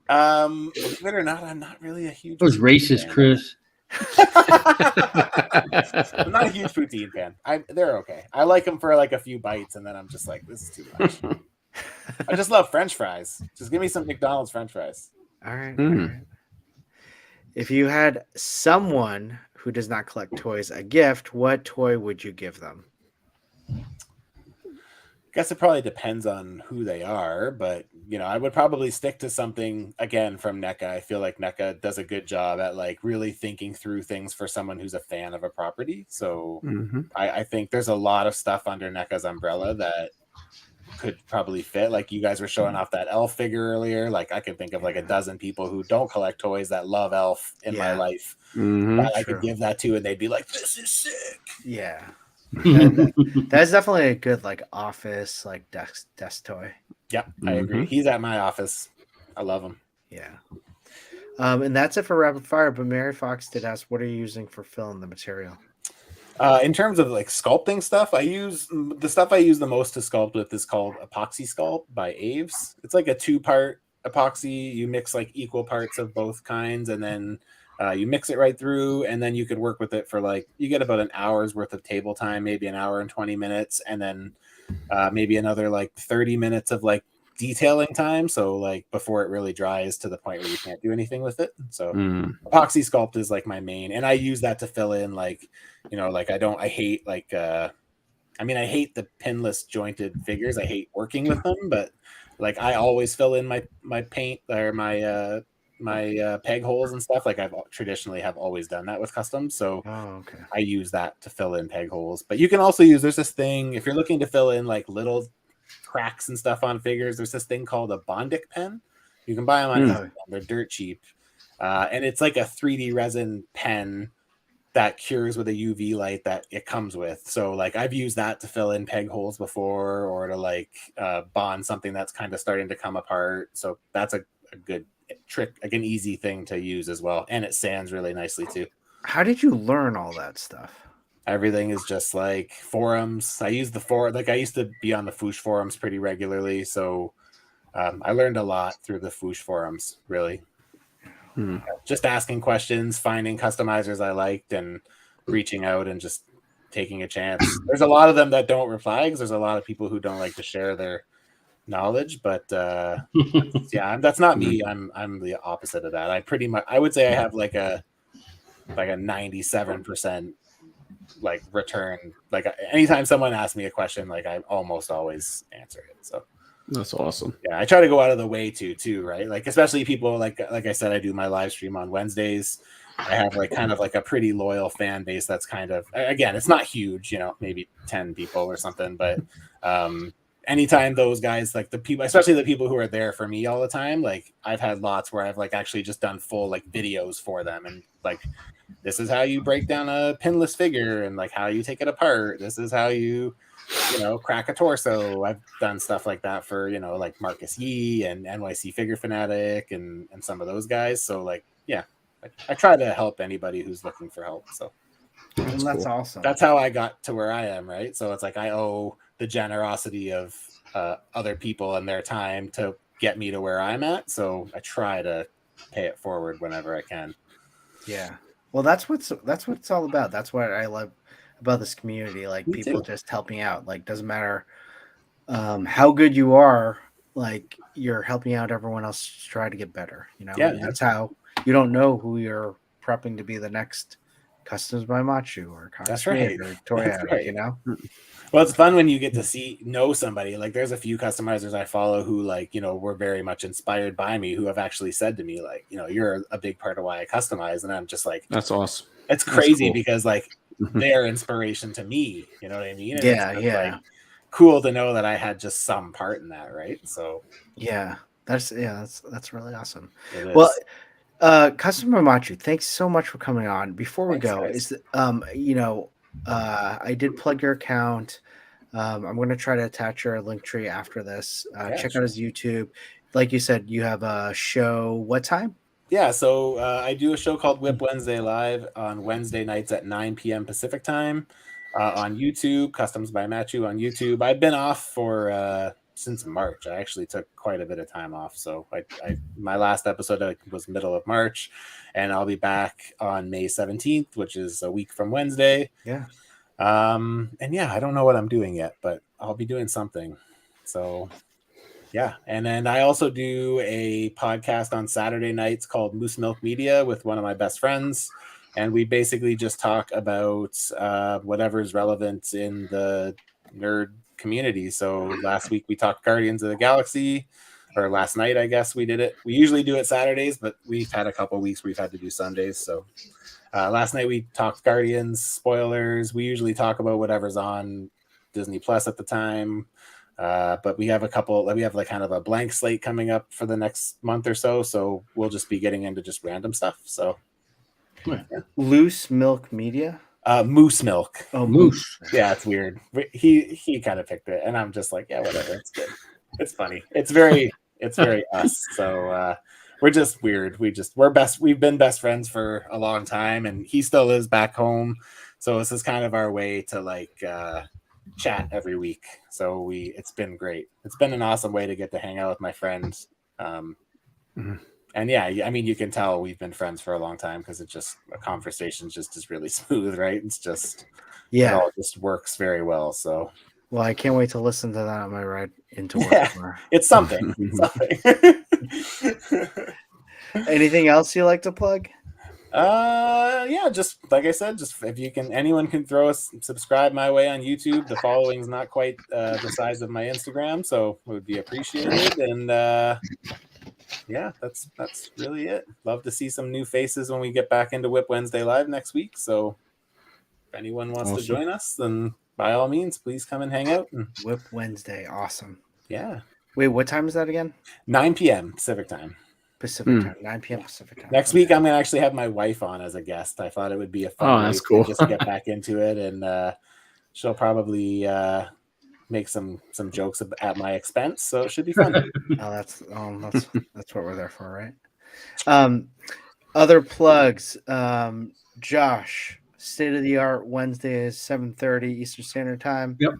Believe it or not, I'm not really a huge. It was racist, fan. Chris. I'm not a huge poutine fan. They're okay. I like them for like a few bites, and then I'm just like, this is too much. I just love French fries. Just give me some McDonald's French fries. All right. All right. If you had someone who does not collect toys a gift, what toy would you give them? I guess it probably depends on who they are, but I would probably stick to something again from NECA. I feel like NECA does a good job at like really thinking through things for someone who's a fan of a property. So I think there's a lot of stuff under NECA's umbrella that could probably fit. Like you guys were showing off that Elf figure earlier. Like I could think of like a dozen people who don't collect toys that love Elf in my life. That I could give that to, and they'd be like, "This is sick." Yeah. That's definitely a good like office like desk toy. Yep, I agree. He's at my office. I love him. Yeah. And that's it for rapid fire. But Mary Fox did ask, "What are you using for filling the material?" In terms of like sculpting stuff, the stuff I use the most to sculpt with is called Epoxy Sculpt by Aves. It's like a 2-part epoxy. You mix like equal parts of both kinds, and then you mix it right through, and then you could work with it for like, you get about an hour's worth of table time, maybe an hour and 20 minutes, and then maybe another like 30 minutes of like detailing time. So like before it really dries to the point where you can't do anything with it. So Epoxy Sculpt is like my main, and I use that to fill in like, like I hate like, I hate the pinless jointed figures. I hate working with them, but like I always fill in my paint or my peg holes and stuff. Like I've traditionally have always done that with customs. So I use that to fill in peg holes. But you can also there's this thing, if you're looking to fill in like little cracks and stuff on figures, there's this thing called a Bondic pen. You can buy them on Amazon. They're dirt cheap. And it's like a 3D resin pen that cures with a UV light that it comes with. So like I've used that to fill in peg holes before, or to like bond something that's kind of starting to come apart. So that's a good trick, like an easy thing to use as well. And it sands really nicely too. How did you learn all that stuff? Everything is just like forums. I use the forum. Like I used to be on the Foosh forums pretty regularly. So I learned a lot through the Foosh forums, really. Just asking questions, finding customizers I liked, and reaching out and just taking a chance. There's a lot of them that don't reply because there's a lot of people who don't like to share their knowledge, but yeah, that's not me. I'm the opposite of that. I would say I have like a 97% like return. Like anytime someone asks me a question, like I almost always answer it. So that's awesome. Yeah, I try to go out of the way too, right? Like especially people like I said, I do my live stream on Wednesdays. I have like kind of like a pretty loyal fan base that's kind of, again, it's not huge, maybe 10 people or something, but anytime those guys, like the people, especially the people who are there for me all the time, like I've had lots where I've like actually just done full like videos for them, and like this is how you break down a pinless figure and like how you take it apart. This is how you crack a torso. I've done stuff like that for, like Marcus Yee and NYC Figure Fanatic and some of those guys. So like, yeah, I try to help anybody who's looking for help. So that's cool. Awesome. That's how I got to where I am, right? So it's like I owe the generosity of other people and their time to get me to where I'm at. So I try to pay it forward whenever I can. Yeah. Well, that's what it's all about. That's what I love about this community. Like Me people too. just helping out. Like doesn't matter how good you are. Like you're helping out everyone else to try to get better. Yeah, and that's how you don't know who you're prepping to be the next Customs by Machu or That's right. or Toy Addict, right. Well, it's fun when you get to know somebody. Like there's a few customizers I follow who like, were very much inspired by me, who have actually said to me like, you're a big part of why I customize. And I'm just like, that's awesome. It's crazy cool. Because like they're inspiration to me, you know what I mean? And it's like cool to know that I had just some part in that. Right. So that's really awesome. Well, Customer Machu, thanks so much for coming on. Before we go, guys. I did plug your account. I'm going to try to attach your link tree after this. Check out his YouTube. Like you said, you have a show. What time? Yeah, so I do a show called Whip Wednesday Live on Wednesday nights at 9 p.m. Pacific time on YouTube, Customs by Machu on YouTube. I've been off for since March. I actually took quite a bit of time off. So my last episode was middle of March, and I'll be back on May 17th, which is a week from Wednesday. Yeah. And yeah, I don't know what I'm doing yet, but I'll be doing something. So yeah. And then I also do a podcast on Saturday nights called Moose Milk Media with one of my best friends. And we basically just talk about whatever's relevant in the nerd community. So last week we talked Guardians of the Galaxy, or last night, I guess we did it. We usually do it Saturdays, but we've had a couple of weeks we've had to do Sundays. So last night we talked Guardians, spoilers. We usually talk about whatever's on Disney Plus at the time. But we have like kind of a blank slate coming up for the next month or so. So we'll just be getting into just random stuff. So yeah. Loose Milk Media? Moose Milk. Oh, Moose. Yeah, it's weird. He kind of picked it, and I'm just like, yeah, whatever. It's good. It's funny. It's very us. So we're just weird. We've been best friends for a long time, and he still lives back home. So this is kind of our way to like chat every week. So it's been great. It's been an awesome way to get to hang out with my friends. And yeah, I mean, you can tell we've been friends for a long time because a conversation just is really smooth, right? It's just, it all just works very well. So, well, I can't wait to listen to that on my ride into work. It's something. Anything else you like to plug? Yeah, just like I said, just if you can, anyone can throw a subscribe my way on YouTube. The following's not quite the size of my Instagram, so it would be appreciated. And yeah, that's really it. Love to see some new faces when we get back into Whip Wednesday Live next week. So if anyone wants to join us, then by all means, please come and hang out. Whip Wednesday, awesome. Yeah. Wait, what time is that again? 9 p.m. Pacific time. Pacific time, 9 p.m. Pacific time. Next week, I'm going to actually have my wife on as a guest. I thought it would be a fun way to just get back into it, and she'll probably make some jokes at my expense, so it should be fun. That's what we're there for, right? Other plugs. Josh, State of the Art Wednesday is 7:30 Eastern Standard Time. Yep.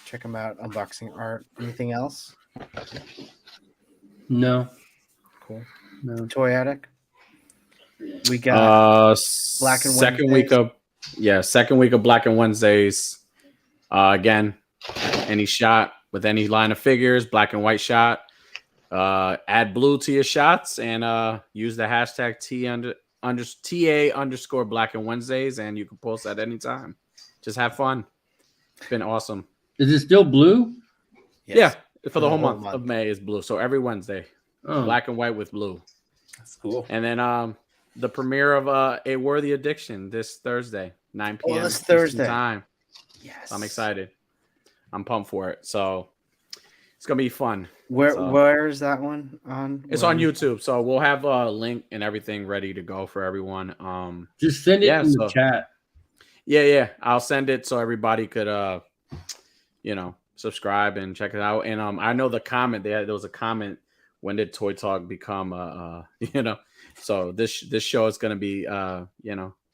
Check them out. Unboxing art. Anything else? No. Cool. No. Toy Attic. We got Black and second Wednesdays. second week of Black and Wednesdays. Again, any shot with any line of figures, black and white shot. Add blue to your shots and use the hashtag TA_ Black and Wednesdays, and you can post at any time. Just have fun. It's been awesome. Is it still blue? Yes. Yeah, for the whole month of May is blue. So every Wednesday, black and white with blue. That's cool. And then the premiere of A Worthy Addiction this Thursday, 9 p.m. this Thursday. Eastern time. Yes. I'm excited. I'm pumped for it. So it's gonna be fun. Where is that one on? It's on YouTube. So we'll have a link and everything ready to go for everyone. Just send it in the chat. Yeah. I'll send it so everybody could subscribe and check it out. And I know the comment there was a comment, when did Toy Talk become so this show is gonna be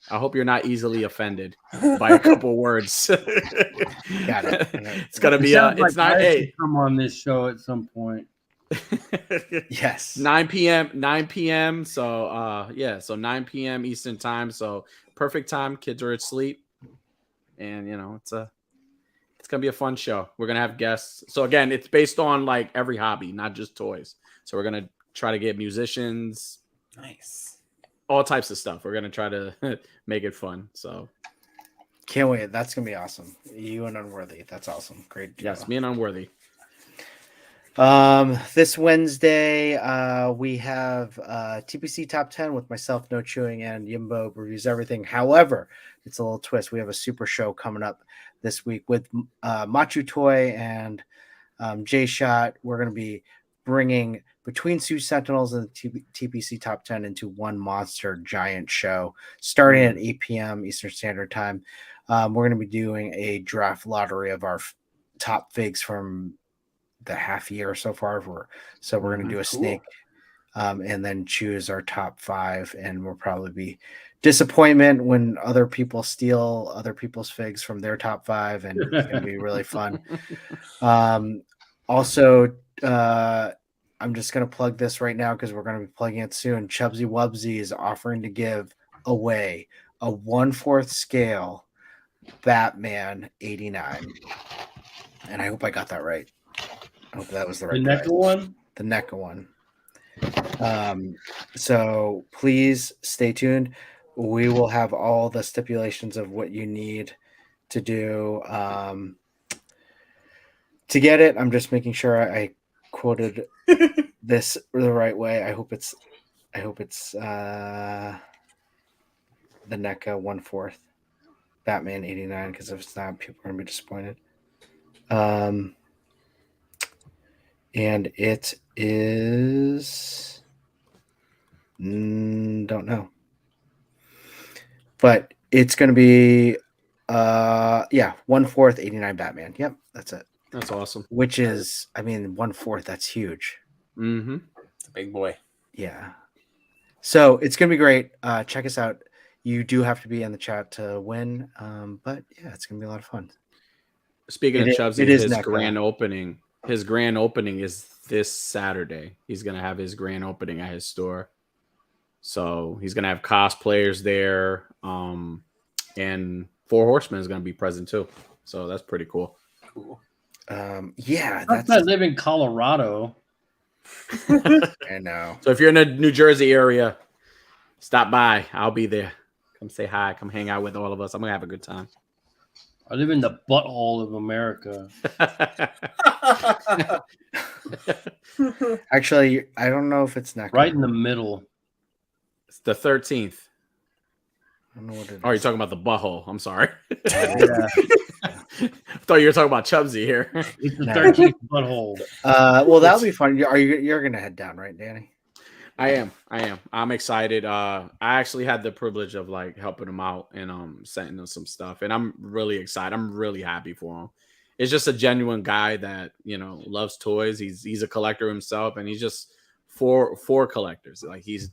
I hope you're not easily offended by a couple words. Got it. It's gonna be it's not a come on this show at some point. Yes. 9 p.m. So so 9 p.m. Eastern time. So perfect time. Kids are asleep. And it's gonna be a fun show. We're gonna have guests. So again, it's based on like every hobby, not just toys. So we're gonna try to get musicians. Nice. All types of stuff. We're gonna try to make it fun. So can't wait. That's gonna be awesome. You and Unworthy. That's awesome. Great. Yes, me and Unworthy. This Wednesday, we have TPC Top 10 with myself, No Chewing, and Yimbo reviews everything. However, it's a little twist. We have a super show coming up this week with Machu Toy and J Shot. We're going to be bringing Between Two Sentinels and the TPC Top 10 into one monster giant show starting at 8 p.m. Eastern Standard Time. We're going to be doing a draft lottery of our top figs from the half year so far. So we're going to do a snake and then choose our top 5, and we'll probably be disappointment when other people steal other people's figs from their top 5, and it's going to be really fun. Also, I'm just going to plug this right now because we're going to be plugging it soon. Chubsy Wubsy is offering to give away a 1/4 scale Batman 89, and I hope I got that right. I hope that was the right NECA one? The NECA one. So please stay tuned. We will have all the stipulations of what you need to do to get it. I'm just making sure I quoted this the right way. I hope it's the NECA 1/4 Batman 89, because if it's not, people are gonna be disappointed. And it is don't know, but it's going to be 1/4 89 Batman. Yep, that's it. That's awesome. Which is, 1/4. That's huge. Mm-hmm. It's a big boy. Yeah. So it's going to be great. Check us out. You do have to be in the chat to win. But yeah, it's going to be a lot of fun. Speaking of Chubsy, his grand opening. His grand opening is this Saturday. He's going to have his grand opening at his store. So he's going to have cosplayers there. And Four Horsemen is going to be present too. So that's pretty cool. Cool. Yeah. I live in Colorado. I know. So if you're in the New Jersey area, stop by. I'll be there. Come say hi. Come hang out with all of us. I'm going to have a good time. I live in the butthole of America. Actually, I don't know if it's next. Right in the middle. It's the 13th. I don't know what it is. Oh, you're talking about the butthole. I'm sorry. Yeah. I thought you were talking about Chubsy here. It's the 13th butthole. Well, that'll be fun. You're going to head down, right, Danny? I am. I'm excited. I actually had the privilege of like helping him out and sending him some stuff, and I'm really excited. I'm really happy for him. It's just a genuine guy that loves toys. He's a collector himself, and he's just for collectors. Like he's.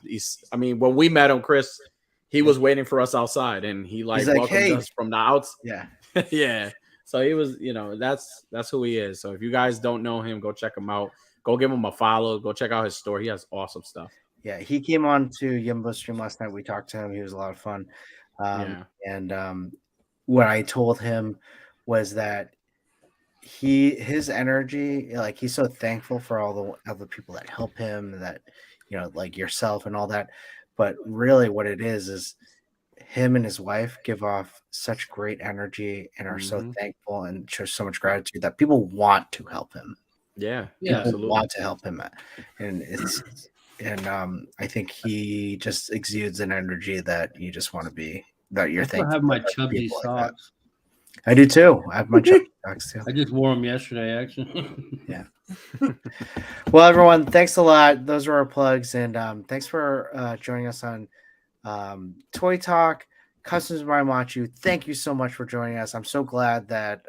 I mean, when we met him, Chris, he was waiting for us outside, and he welcomed us from the outside. Yeah, yeah. So he was, that's who he is. So if you guys don't know him, go check him out. Go give him a follow. Go check out his store. He has awesome stuff. Yeah, he came on to Yimbo's stream last night. We talked to him. He was a lot of fun. And what I told him was that his energy, like he's so thankful for all the other people that help him, that like yourself and all that. But really, what it is him and his wife give off such great energy and are so thankful and show so much gratitude that people want to help him. Yeah, people absolutely. want to help him, and I think he just exudes an energy that you just want to be. That you're thankful. I have my for chubby people socks. I do too. I have my chubby socks too. I just wore them yesterday, actually. Yeah. Well, everyone, thanks a lot. Those are our plugs, and thanks for joining us on Toy Talk. Customs by Machu. Thank you so much for joining us. I'm so glad that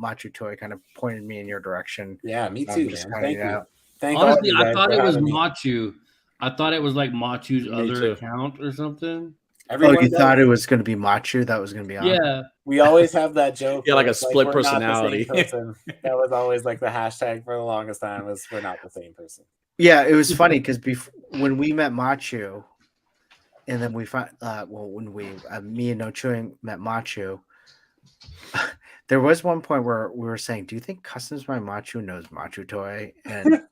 Machu Toy kind of pointed me in your direction. Yeah, me too, man. Thank you. Honestly, I thought it was Machu. I thought it was like Machu's other too. account or something. Everyone you thought it was going to be Machu? That was going to be on? Yeah. We always have that joke. Yeah, like a split personality. That was always like the hashtag for the longest time was we're not the same person. Yeah, it was funny because when we met Machu, and then we find when we me and No Chewing met Machu, there was one point where we were saying, "Do you think Customs by Machu knows Machu Toy?" And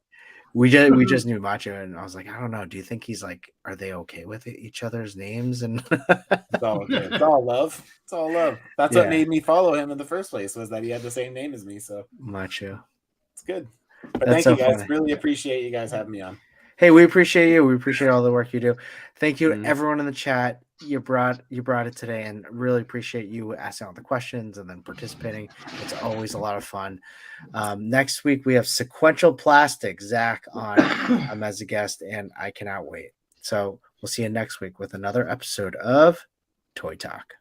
we just knew Machu, and I was like, I don't know. Do you think he's like, are they okay with each other's names? And it's all good. It's all love. It's all love. That's what made me follow him in the first place, was that he had the same name as me. So Machu, it's good. But thank you guys. Really appreciate you guys having me on. Hey, we appreciate you. We appreciate all the work you do. Thank you to everyone in the chat. You brought it today, and really appreciate you asking all the questions and then participating. It's always a lot of fun. Next week we have Sequential Plastic, Zach on as a guest, and I cannot wait. So we'll see you next week with another episode of Toy Talk.